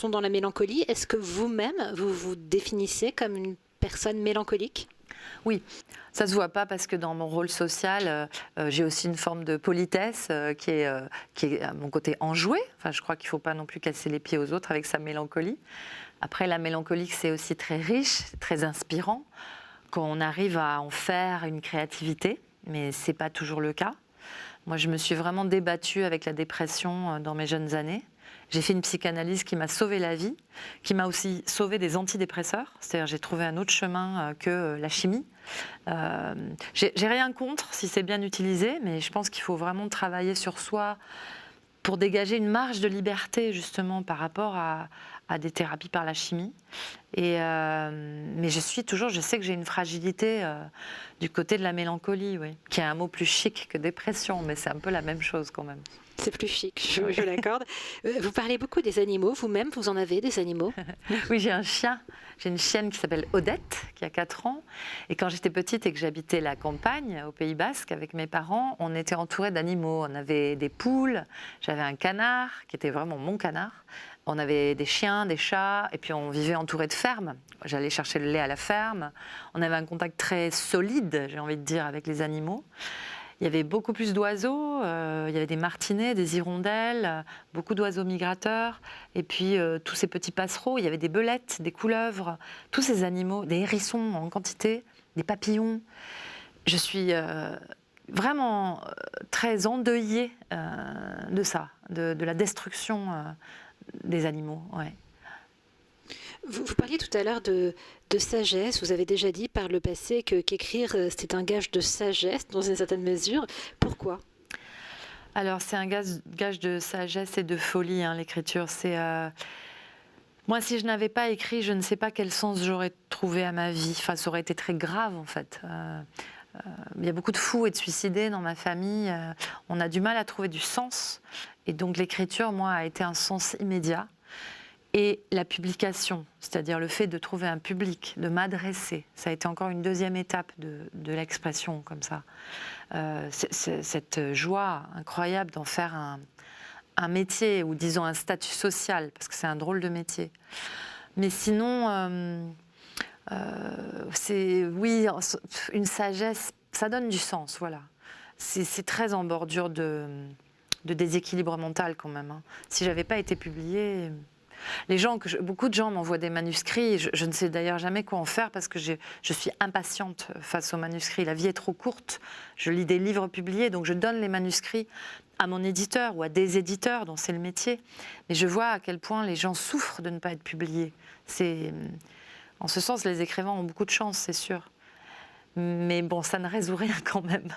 dans la mélancolie. Est-ce que vous-même, vous vous définissez comme une personne mélancolique? Oui, ça ne se voit pas parce que dans mon rôle social, j'ai aussi une forme de politesse qui est à mon côté enjouée. Enfin, je crois qu'il ne faut pas non plus casser les pieds aux autres avec sa mélancolie. Après, la mélancolie, c'est aussi très riche, très inspirant, quand on arrive à en faire une créativité, mais ce n'est pas toujours le cas. Moi, je me suis vraiment débattue avec la dépression dans mes jeunes années. J'ai fait une psychanalyse qui m'a sauvé la vie, qui m'a aussi sauvé des antidépresseurs. C'est-à-dire j'ai trouvé un autre chemin que la chimie. J'ai rien contre si c'est bien utilisé, mais je pense qu'il faut vraiment travailler sur soi pour dégager une marge de liberté justement par rapport à des thérapies par la chimie. Mais je sais que j'ai une fragilité du côté de la mélancolie, oui, qui est un mot plus chic que dépression, mais c'est un peu la même chose quand même. C'est plus chic, je l'accorde. Vous parlez beaucoup des animaux, vous-même, vous en avez des animaux? Oui, j'ai un chien. J'ai une chienne qui s'appelle Odette, qui a 4 ans. Et quand j'étais petite et que j'habitais la campagne, au Pays Basque, avec mes parents, on était entourés d'animaux. On avait des poules, j'avais un canard, qui était vraiment mon canard. On avait des chiens, des chats, et puis on vivait entouré de fermes. J'allais chercher le lait à la ferme. On avait un contact très solide, j'ai envie de dire, avec les animaux. Il y avait beaucoup plus d'oiseaux, il y avait des martinets, des hirondelles, beaucoup d'oiseaux migrateurs, et puis tous ces petits passereaux, il y avait des belettes, des couleuvres, tous ces animaux, des hérissons en quantité, des papillons. Je suis vraiment très endeuillée de ça, de la destruction des animaux. Ouais. Vous parliez tout à l'heure de sagesse. Vous avez déjà dit par le passé qu'écrire, c'était un gage de sagesse dans une certaine mesure. Pourquoi? Alors, c'est un gage de sagesse et de folie, hein, l'écriture. Moi, si je n'avais pas écrit, je ne sais pas quel sens j'aurais trouvé à ma vie. Enfin, ça aurait été très grave, en fait. Il y a beaucoup de fous et de suicidés dans ma famille. On a du mal à trouver du sens. Et donc, l'écriture, moi, a été un sens immédiat. Et la publication, c'est-à-dire le fait de trouver un public, de m'adresser, ça a été encore une deuxième étape de l'expression comme ça. Cette joie incroyable d'en faire un métier, ou disons un statut social, parce que c'est un drôle de métier. Mais sinon, oui, une sagesse, ça donne du sens, voilà. C'est très en bordure de déséquilibre mental quand même, hein. Si j'avais pas été publiée... Beaucoup de gens m'envoient des manuscrits. Je ne sais d'ailleurs jamais quoi en faire parce que je suis impatiente face aux manuscrits. La vie est trop courte. Je lis des livres publiés, donc je donne les manuscrits à mon éditeur ou à des éditeurs dont c'est le métier. Mais je vois à quel point les gens souffrent de ne pas être publiés. En ce sens, les écrivains ont beaucoup de chance, c'est sûr. Mais bon, ça ne résout rien quand même.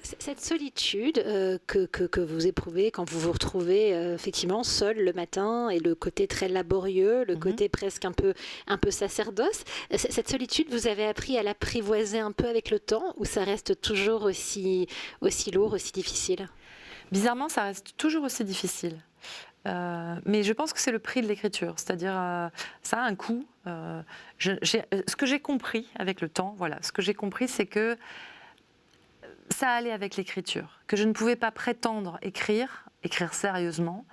Cette solitude que vous éprouvez quand vous vous retrouvez effectivement seul le matin, et le côté très laborieux, le côté presque un peu sacerdoce, cette solitude, vous avez appris à l'apprivoiser un peu avec le temps, ou ça reste toujours aussi lourd, aussi difficile? Bizarrement, ça reste toujours aussi difficile. Mais je pense que c'est le prix de l'écriture, c'est-à-dire ça a un coût. Ce que j'ai compris avec le temps, voilà, ce que j'ai compris, c'est que ça allait avec l'écriture, que je ne pouvais pas prétendre écrire sérieusement,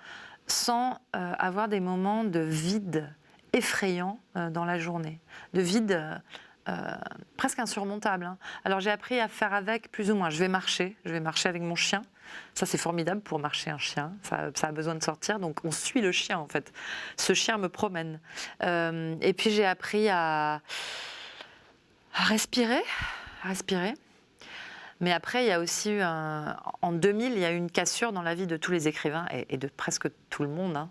sans avoir des moments de vide effrayant dans la journée, de vide presque insurmontable, hein. Alors j'ai appris à faire avec plus ou moins. Je vais marcher avec mon chien. Ça c'est formidable pour marcher un chien, ça a besoin de sortir, donc on suit le chien en fait. Ce chien me promène. Et puis j'ai appris à respirer. Mais après, il y a aussi eu en 2000, il y a eu une cassure dans la vie de tous les écrivains et de presque tout le monde, hein.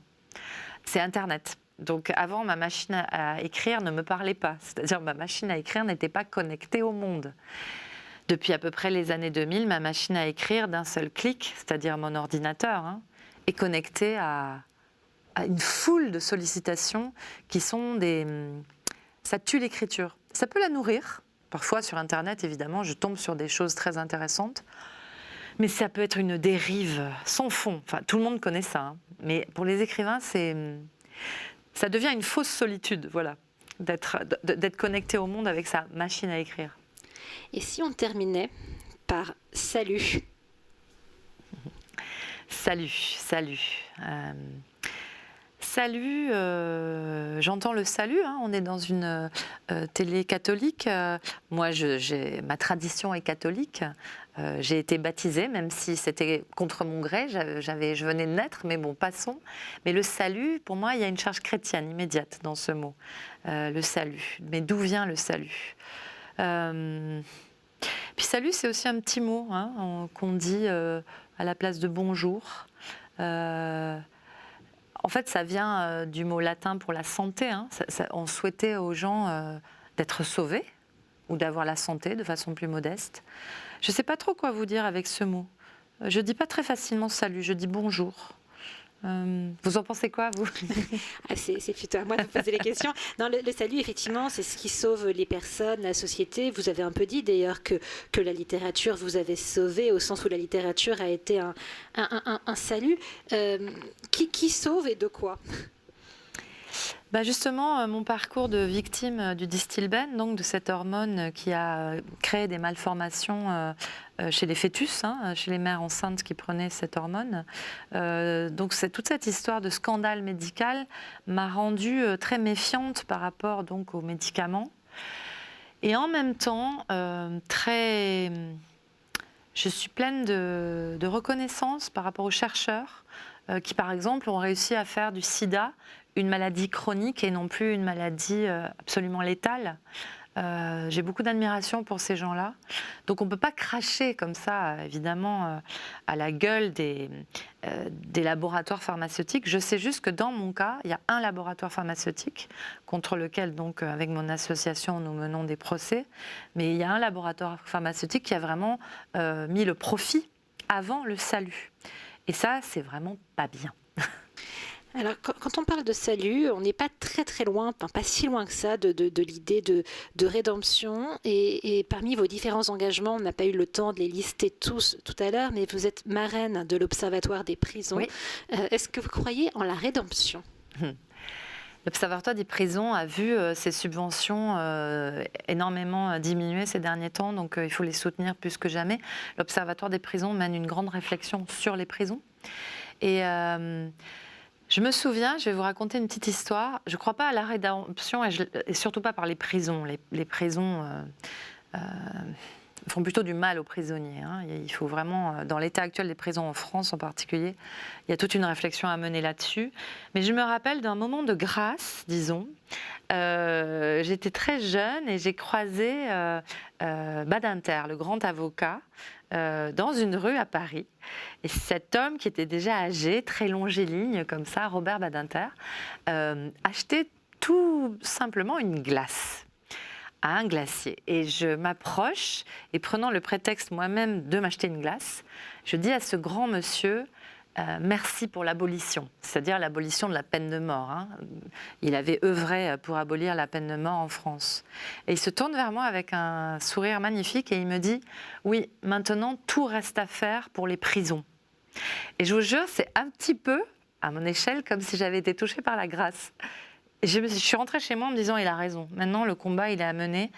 C'est Internet. Donc avant, ma machine à écrire ne me parlait pas. C'est-à-dire ma machine à écrire n'était pas connectée au monde. Depuis à peu près les années 2000, ma machine à écrire d'un seul clic, c'est-à-dire mon ordinateur, hein, est connectée à une foule de sollicitations qui sont des... Ça tue l'écriture. Ça peut la nourrir. Parfois, sur Internet, évidemment, je tombe sur des choses très intéressantes. Mais ça peut être une dérive sans fond. Enfin, tout le monde connaît ça, hein. Mais pour les écrivains, ça devient une fausse solitude, voilà, d'être connecté au monde avec sa machine à écrire. Et si on terminait par salut? Salut. Salut, j'entends le salut, hein, on est dans une télé catholique. Moi, ma tradition est catholique. J'ai été baptisée, même si c'était contre mon gré, je venais de naître, mais bon, passons. Mais le salut, pour moi, il y a une charge chrétienne immédiate dans ce mot. Le salut. Mais d'où vient le salut? Puis salut, c'est aussi un petit mot, hein, qu'on dit à la place de bonjour. En fait, ça vient du mot latin pour la santé, hein. On souhaitait aux gens d'être sauvés ou d'avoir la santé de façon plus modeste. Je ne sais pas trop quoi vous dire avec ce mot. Je ne dis pas très facilement salut, je dis bonjour. Vous en pensez quoi, vous? C'est plutôt à moi de poser les questions. Non, le salut, effectivement, c'est ce qui sauve les personnes, la société. Vous avez un peu dit d'ailleurs que la littérature vous avait sauvé, au sens où la littérature a été un salut. Qui sauve et de quoi? Justement, mon parcours de victime du Distilbène, donc de cette hormone qui a créé des malformations chez les fœtus, hein, chez les mères enceintes qui prenaient cette hormone. Donc toute cette histoire de scandale médical m'a rendue très méfiante par rapport donc aux médicaments. Et en même temps, je suis pleine de reconnaissance par rapport aux chercheurs qui, par exemple, ont réussi à faire du sida une maladie chronique et non plus une maladie absolument létale. J'ai beaucoup d'admiration pour ces gens-là. Donc on ne peut pas cracher comme ça, évidemment, à la gueule des laboratoires pharmaceutiques. Je sais juste que dans mon cas, il y a un laboratoire pharmaceutique contre lequel, donc, avec mon association, nous menons des procès. Mais il y a un laboratoire pharmaceutique qui a vraiment mis le profit avant le salut. Et ça, c'est vraiment pas bien. Alors, quand on parle de salut, on n'est pas très très loin, pas si loin que ça, de l'idée de rédemption. Et parmi vos différents engagements, on n'a pas eu le temps de les lister tous tout à l'heure, mais vous êtes marraine de l'Observatoire des prisons. Oui. Est-ce que vous croyez en la rédemption? L'Observatoire des prisons a vu ses subventions énormément diminuer ces derniers temps, donc il faut les soutenir plus que jamais. L'Observatoire des prisons mène une grande réflexion sur les prisons. Et je me souviens, je vais vous raconter une petite histoire. Je ne crois pas à la rédemption et surtout pas par les prisons. Les prisons font plutôt du mal aux prisonniers, hein. Il faut vraiment, dans l'état actuel des prisons en France en particulier, il y a toute une réflexion à mener là-dessus. Mais je me rappelle d'un moment de grâce, disons. J'étais très jeune et j'ai croisé Badinter, le grand avocat, dans une rue à Paris. Et cet homme qui était déjà âgé, très longiligne comme ça, Robert Badinter, achetait tout simplement une glace à un glacier. Et je m'approche et prenant le prétexte moi-même de m'acheter une glace, je dis à ce grand monsieur merci pour l'abolition, c'est-à-dire l'abolition de la peine de mort, hein. Il avait œuvré pour abolir la peine de mort en France. Et il se tourne vers moi avec un sourire magnifique et il me dit « Oui, maintenant tout reste à faire pour les prisons ». Et je vous jure, c'est un petit peu, à mon échelle, comme si j'avais été touchée par la grâce. Et je suis rentrée chez moi en me disant « Il a raison, maintenant le combat il est à mener ».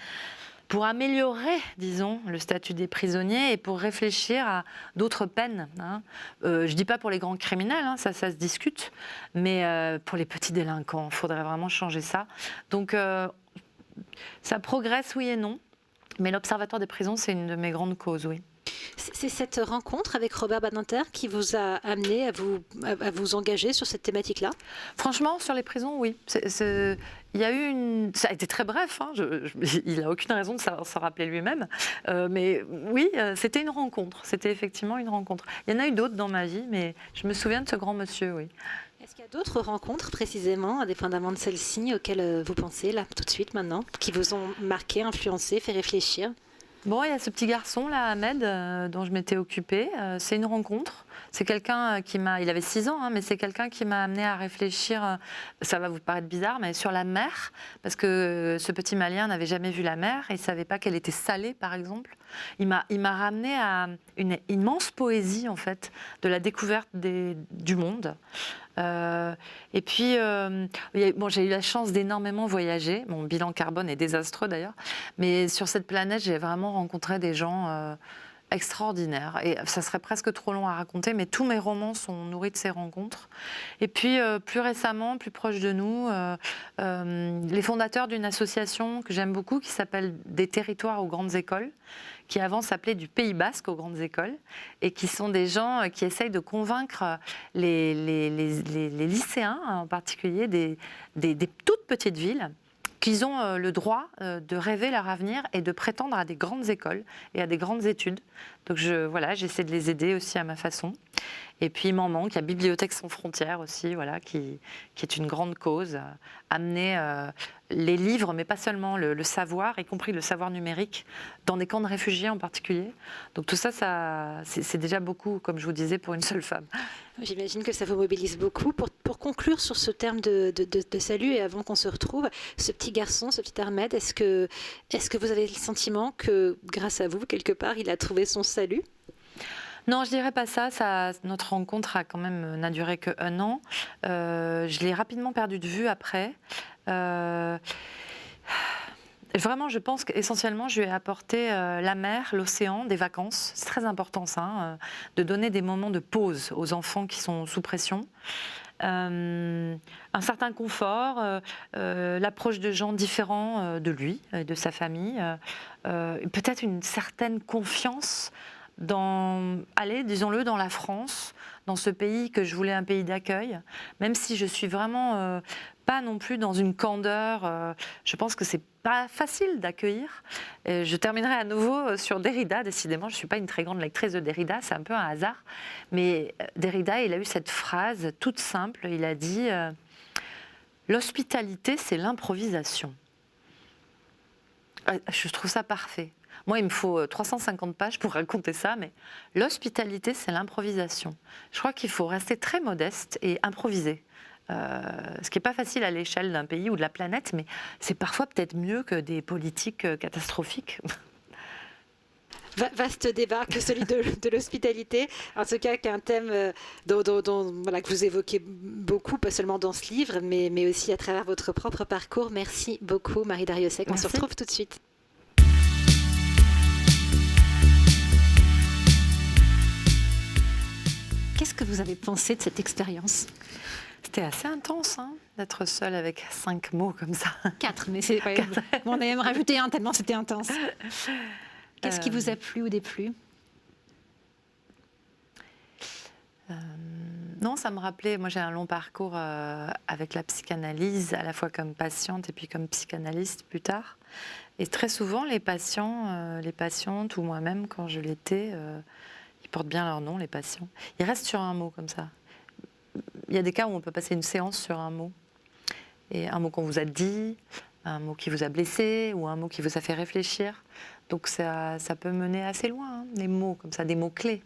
Pour améliorer, disons, le statut des prisonniers et pour réfléchir à d'autres peines, hein. Je ne dis pas pour les grands criminels, hein, ça se discute, mais pour les petits délinquants, il faudrait vraiment changer ça. Donc, ça progresse, oui et non. Mais l'Observatoire des prisons, c'est une de mes grandes causes, oui. C'est cette rencontre avec Robert Badinter qui vous a amené à vous engager sur cette thématique-là? Franchement, sur les prisons, oui. Il y a eu ça a été très bref, hein, il n'a aucune raison de s'en rappeler lui-même. Mais oui, c'était une rencontre. C'était effectivement une rencontre. Il y en a eu d'autres dans ma vie, mais je me souviens de ce grand monsieur, oui. Est-ce qu'il y a d'autres rencontres, précisément, indépendamment de celle-ci, auxquelles vous pensez, là, tout de suite, maintenant, qui vous ont marqué, influencé, fait réfléchir? Bon, il y a ce petit garçon là, Ahmed, dont je m'étais occupée. C'est une rencontre. C'est quelqu'un il avait 6 ans, hein, mais c'est quelqu'un qui m'a amené à réfléchir, ça va vous paraître bizarre, mais sur la mer, parce que ce petit Malien n'avait jamais vu la mer, et il ne savait pas qu'elle était salée, par exemple. Il m'a ramené à une immense poésie, en fait, de la découverte du monde. Et puis, j'ai eu la chance d'énormément voyager. Mon bilan carbone est désastreux d'ailleurs. Mais sur cette planète, j'ai vraiment rencontré des gens extraordinaires. Et ça serait presque trop long à raconter, mais tous mes romans sont nourris de ces rencontres. Et puis, plus récemment, plus proche de nous, les fondateurs d'une association que j'aime beaucoup qui s'appelle Des territoires aux grandes écoles, qui avant s'appelait du Pays Basque aux grandes écoles, et qui sont des gens qui essayent de convaincre les lycéens, en particulier des toutes petites villes, qu'ils ont le droit de rêver leur avenir et de prétendre à des grandes écoles et à des grandes études. Donc j'essaie de les aider aussi à ma façon. Et puis il m'en manque, il y a Bibliothèques sans frontières aussi, qui est une grande cause, amener les livres, mais pas seulement le savoir, y compris le savoir numérique, dans des camps de réfugiés en particulier. Donc tout ça, c'est déjà beaucoup, comme je vous disais, pour une seule femme. J'imagine que ça vous mobilise beaucoup. Pour conclure sur ce terme de salut, et avant qu'on se retrouve, ce petit garçon, ce petit Ahmed, est-ce que vous avez le sentiment que, grâce à vous, quelque part, il a trouvé son salut? Non, je dirais pas ça. Notre rencontre n'a duré que 1 an. Je l'ai rapidement perdu de vue après. Vraiment, je pense qu'essentiellement, je lui ai apporté la mer, l'océan, des vacances. C'est très important, ça, de donner des moments de pause aux enfants qui sont sous pression. Un certain confort, l'approche de gens différents de lui, de sa famille, peut-être une certaine confiance disons-le, dans la France, dans ce pays que je voulais un pays d'accueil, même si je suis vraiment pas non plus dans une candeur. Je pense que c'est pas facile d'accueillir. Je terminerai à nouveau sur Derrida. Décidément, je suis pas une très grande lectrice de Derrida, c'est un peu un hasard. Mais Derrida, il a eu cette phrase toute simple. Il a dit l'hospitalité, c'est l'improvisation. Je trouve ça parfait. Moi, il me faut 350 pages pour raconter ça, mais l'hospitalité, c'est l'improvisation. Je crois qu'il faut rester très modeste et improviser. Ce qui n'est pas facile à l'échelle d'un pays ou de la planète, mais c'est parfois peut-être mieux que des politiques catastrophiques. Vaste débat que celui de l'hospitalité, en tout cas qui est un thème que vous évoquez beaucoup, pas seulement dans ce livre, mais aussi à travers votre propre parcours. Merci beaucoup Marie Darrieussecq. On se retrouve tout de suite. Qu'est-ce que vous avez pensé de cette expérience? C'était assez intense, d'être seule avec 5 mots comme ça. 4, mais c'est pas... on a même rajouté 1 tellement c'était intense. Qu'est-ce qui vous a plu ou déplu? Non, ça me rappelait, moi j'ai un long parcours avec la psychanalyse, à la fois comme patiente et puis comme psychanalyste plus tard. Et très souvent, les patientes ou moi-même, quand je l'étais, ils portent bien leur nom, les patients, ils restent sur un mot comme ça. Il y a des cas où on peut passer une séance sur un mot. Et un mot qu'on vous a dit, un mot qui vous a blessé ou un mot qui vous a fait réfléchir. Donc ça peut mener assez loin, les mots comme ça, des mots-clés.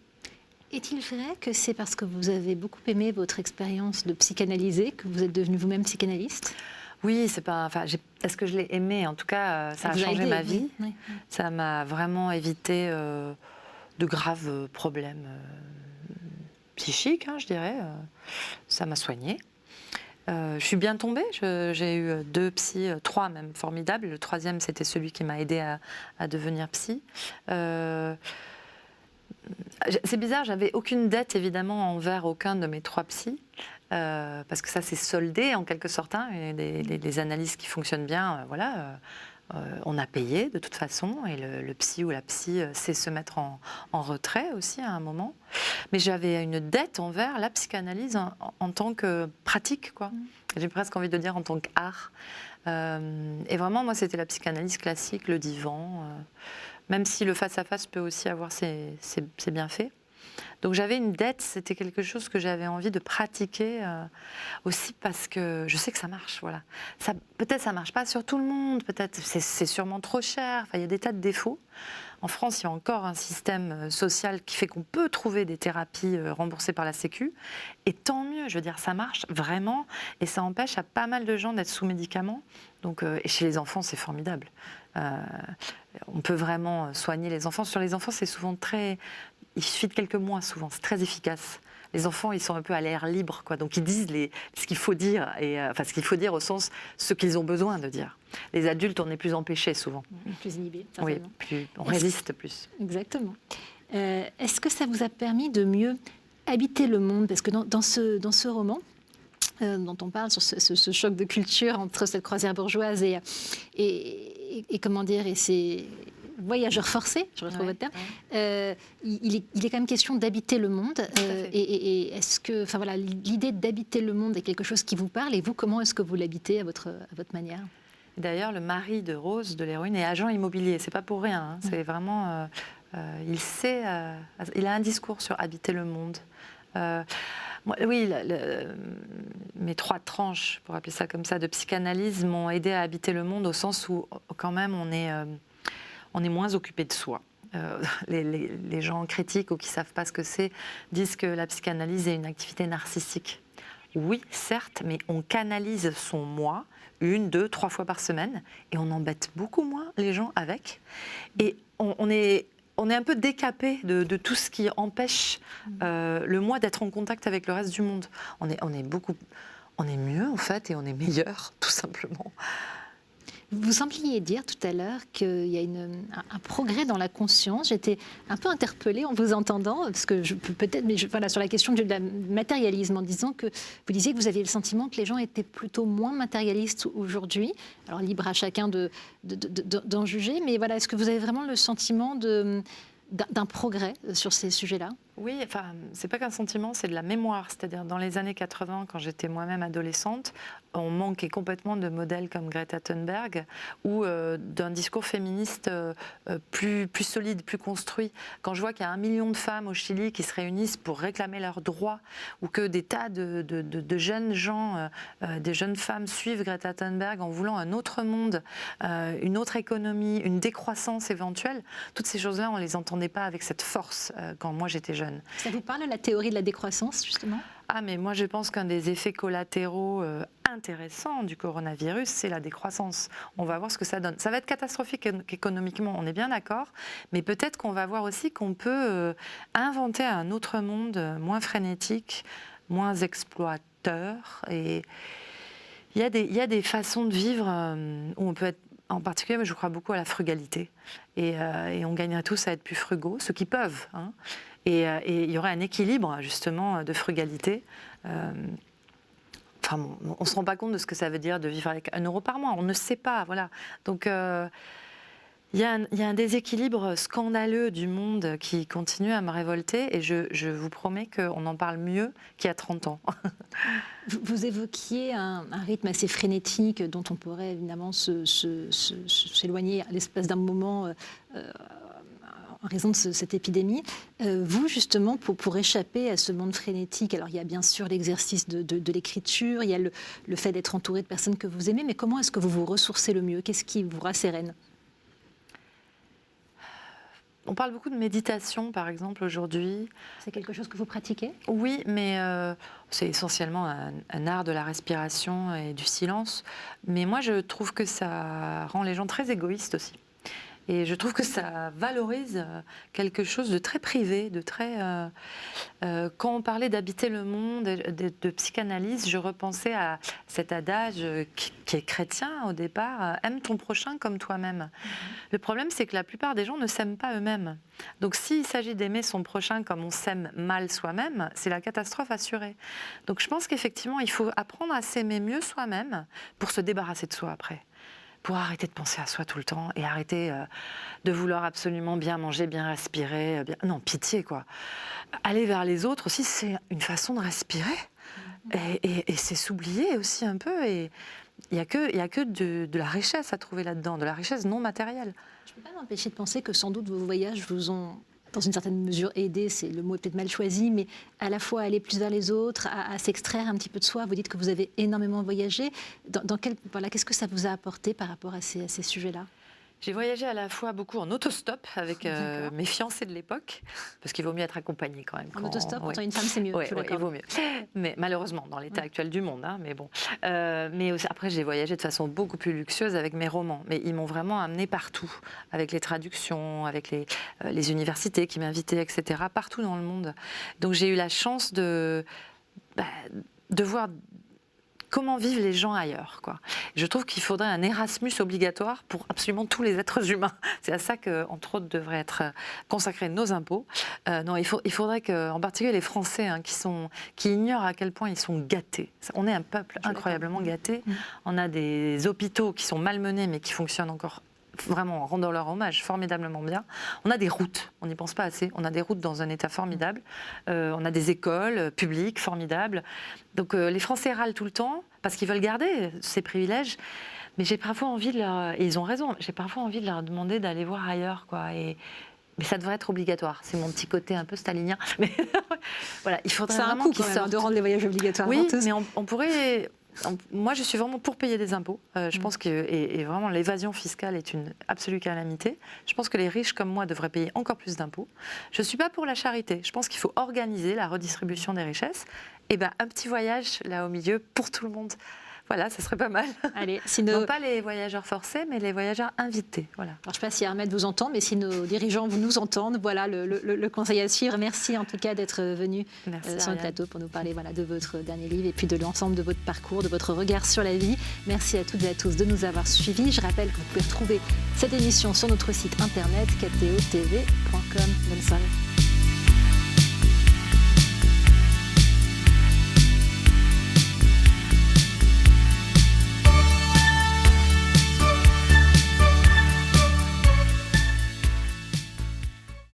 Est-il vrai que c'est parce que vous avez beaucoup aimé votre expérience de psychanalyser que vous êtes devenue vous-même psychanalyste? Oui, c'est pas. Enfin, est-ce que je l'ai aimé? En tout cas, ça a changé ma vie. Oui. Ça m'a vraiment évité de graves problèmes psychiques, je dirais. Ça m'a soignée. Je suis bien tombée. J'ai eu 2 psys, 3 même formidables. Le 3e, c'était celui qui m'a aidée à devenir psy. C'est bizarre, j'avais aucune dette évidemment envers aucun de mes 3 psys. Parce que ça s'est soldé en quelque sorte, les analyses qui fonctionnent bien, on a payé de toute façon, et le psy ou la psy sait se mettre en retrait aussi à un moment. Mais j'avais une dette envers la psychanalyse en tant que pratique, quoi. J'ai presque envie de dire en tant qu'art. Et vraiment, moi, c'était la psychanalyse classique, le divan, même si le face-à-face peut aussi avoir ses bienfaits. Donc j'avais une dette, c'était quelque chose que j'avais envie de pratiquer aussi parce que je sais que ça marche. Voilà. Peut-être ça ne marche pas sur tout le monde, peut-être c'est sûrement trop cher, enfin, il y a des tas de défauts. En France, il y a encore un système social qui fait qu'on peut trouver des thérapies remboursées par la Sécu. Et tant mieux, je veux dire, ça marche vraiment. Et ça empêche à pas mal de gens d'être sous médicaments. Donc, et chez les enfants, c'est formidable. On peut vraiment soigner les enfants. Sur les enfants, c'est souvent il suffit de quelques mois, souvent. C'est très efficace. Les enfants, ils sont un peu à l'air libre, quoi. Donc ils disent ce qu'il faut dire, enfin ce qu'il faut dire au sens ce qu'ils ont besoin de dire. Les adultes, on est plus empêchés souvent. Plus inhibés, oui, certainement. on résiste plus. Exactement. Est-ce que ça vous a permis de mieux habiter le monde? Parce que dans ce roman, dont on parle sur ce choc de culture entre cette croisière bourgeoise et comment dire, et ces voyageurs forcés, je retrouve votre terme, il est quand même question d'habiter le monde. Et est-ce que, enfin voilà, l'idée d'habiter le monde est quelque chose qui vous parle, et vous, comment est-ce que vous l'habitez à votre manière? D'ailleurs, le mari de Rose, de l'héroïne, est agent immobilier. C'est pas pour rien. Hein. C'est vraiment, il a un discours sur habiter le monde. Oui, mes 3 tranches, pour appeler ça comme ça, de psychanalyse m'ont aidé à habiter le monde au sens où, quand même, on est moins occupé de soi. Les gens critiques ou qui ne savent pas ce que c'est disent que la psychanalyse est une activité narcissique. Oui, certes, mais on canalise son moi 1, 2, 3 fois par semaine et on embête beaucoup moins les gens avec. Et on est un peu décapé de tout ce qui empêche le moi d'être en contact avec le reste du monde. On est mieux en fait et on est meilleur, tout simplement. Vous sembliez dire tout à l'heure qu'il y a un progrès dans la conscience. J'étais un peu interpellée en vous entendant, parce que peut-être, mais voilà, sur la question du matérialisme, en disant que vous disiez que vous aviez le sentiment que les gens étaient plutôt moins matérialistes aujourd'hui. Alors libre à chacun d'en juger, mais voilà, est-ce que vous avez vraiment le sentiment d'un progrès sur ces sujets-là? Oui, enfin, c'est pas qu'un sentiment, c'est de la mémoire. C'est-à-dire, dans les années 80, quand j'étais moi-même adolescente, on manquait complètement de modèles comme Greta Thunberg ou d'un discours féministe plus solide, plus construit. Quand je vois qu'il y a 1 million de femmes au Chili qui se réunissent pour réclamer leurs droits, ou que des tas de jeunes gens, des jeunes femmes suivent Greta Thunberg en voulant un autre monde, une autre économie, une décroissance éventuelle, toutes ces choses-là, on ne les entendait pas avec cette force quand moi j'étais jeune. Ça vous parle, la théorie de la décroissance, justement? Ah, mais moi je pense qu'un des effets collatéraux intéressants du coronavirus, c'est la décroissance. On va voir ce que ça donne. Ça va être catastrophique économiquement, on est bien d'accord, mais peut-être qu'on va voir aussi qu'on peut inventer un autre monde moins frénétique, moins exploiteur. Et il y a des façons de vivre où on peut être. En particulier, je crois beaucoup à la frugalité. Et on gagnerait tous à être plus frugaux, ceux qui peuvent. Hein. Et il y aurait un équilibre, justement, de frugalité. Enfin, on ne se rend pas compte de ce que ça veut dire de vivre avec 1 euro par mois. On ne sait pas, voilà. Donc, il y a un déséquilibre scandaleux du monde qui continue à me révolter. Et je vous promets qu'on en parle mieux qu'il y a 30 ans. Vous évoquiez un rythme assez frénétique dont on pourrait évidemment s'éloigner à l'espace d'un moment en raison de cette épidémie. Vous, justement, pour échapper à ce monde frénétique, alors il y a bien sûr l'exercice de l'écriture, il y a le fait d'être entouré de personnes que vous aimez, mais comment est-ce que vous vous ressourcez le mieux? Qu'est-ce qui vous rassérène? On parle beaucoup de méditation, par exemple, aujourd'hui. C'est quelque chose que vous pratiquez? Oui, mais c'est essentiellement un art de la respiration et du silence. Mais moi, je trouve que ça rend les gens très égoïstes aussi. Et je trouve que ça valorise quelque chose de très privé, de très... quand on parlait d'habiter le monde, de psychanalyse, je repensais à cet adage qui est chrétien au départ, aime ton prochain comme toi-même. Le problème, c'est que la plupart des gens ne s'aiment pas eux-mêmes. Donc s'il s'agit d'aimer son prochain comme on s'aime mal soi-même, c'est la catastrophe assurée. Donc je pense qu'effectivement, il faut apprendre à s'aimer mieux soi-même pour se débarrasser de soi après. pour arrêter de penser à soi tout le temps et arrêter de vouloir absolument bien manger, bien respirer. Non, pitié, quoi. Aller vers les autres aussi, c'est une façon de respirer. Et c'est s'oublier aussi un peu. Et il n'y a que de la richesse à trouver là-dedans, de la richesse non matérielle. Je ne peux pas m'empêcher de penser que sans doute vos voyages vous ont, dans une certaine mesure, aidé, le mot est peut-être mal choisi, mais à la fois aller plus vers les autres, à s'extraire un petit peu de soi. Vous dites que vous avez énormément voyagé. Qu'est-ce que ça vous a apporté par rapport à ces sujets-là ? J'ai voyagé à la fois beaucoup en autostop avec mes fiancés de l'époque, parce qu'il vaut mieux être accompagné quand même. En autostop, quand on est une femme, c'est mieux. Oui, il vaut mieux. Mais malheureusement, dans l'état actuel du monde, mais bon. Mais aussi, après, j'ai voyagé de façon beaucoup plus luxueuse avec mes romans. Mais ils m'ont vraiment amené partout, avec les traductions, avec les universités qui m'invitaient, etc., partout dans le monde. Donc j'ai eu la chance de voir comment vivent les gens ailleurs, quoi. Je trouve qu'il faudrait un Erasmus obligatoire pour absolument tous les êtres humains. C'est à ça que, entre autres, devraient être consacrés nos impôts. Non, il faudrait que, en particulier les Français, qui ignorent à quel point ils sont gâtés. On est un peuple incroyablement gâté. On a des hôpitaux qui sont malmenés, mais qui fonctionnent encore vraiment en rendant leur hommage formidablement bien. On a des routes, on n'y pense pas assez, on a des routes dans un état formidable, on a des écoles publiques formidables. Donc les Français râlent tout le temps parce qu'ils veulent garder ces privilèges, mais j'ai parfois envie de leur... Et ils ont raison, j'ai parfois envie de leur demander d'aller voir ailleurs, quoi. Mais ça devrait être obligatoire. C'est mon petit côté un peu stalinien. Mais voilà, il faudrait vraiment qu'ils sortent. De rendre les voyages obligatoires. Oui, mais on pourrait... Moi, je suis vraiment pour payer des impôts. Je pense que et vraiment l'évasion fiscale est une absolue calamité. Je pense que les riches comme moi devraient payer encore plus d'impôts. Je ne suis pas pour la charité. Je pense qu'il faut organiser la redistribution des richesses. Et un petit voyage là au milieu pour tout le monde. Voilà, ça serait pas mal. Allez, Non pas les voyageurs forcés, mais les voyageurs invités. Voilà. Alors, je ne sais pas si Ahmed vous entend, mais si nos dirigeants nous entendent, voilà le conseil à suivre. Merci en tout cas d'être venu sur le plateau pour nous parler de votre dernier livre et puis de l'ensemble de votre parcours, de votre regard sur la vie. Merci à toutes et à tous de nous avoir suivis. Je rappelle que vous pouvez retrouver cette émission sur notre site internet kto.tv.com. Bonne soirée.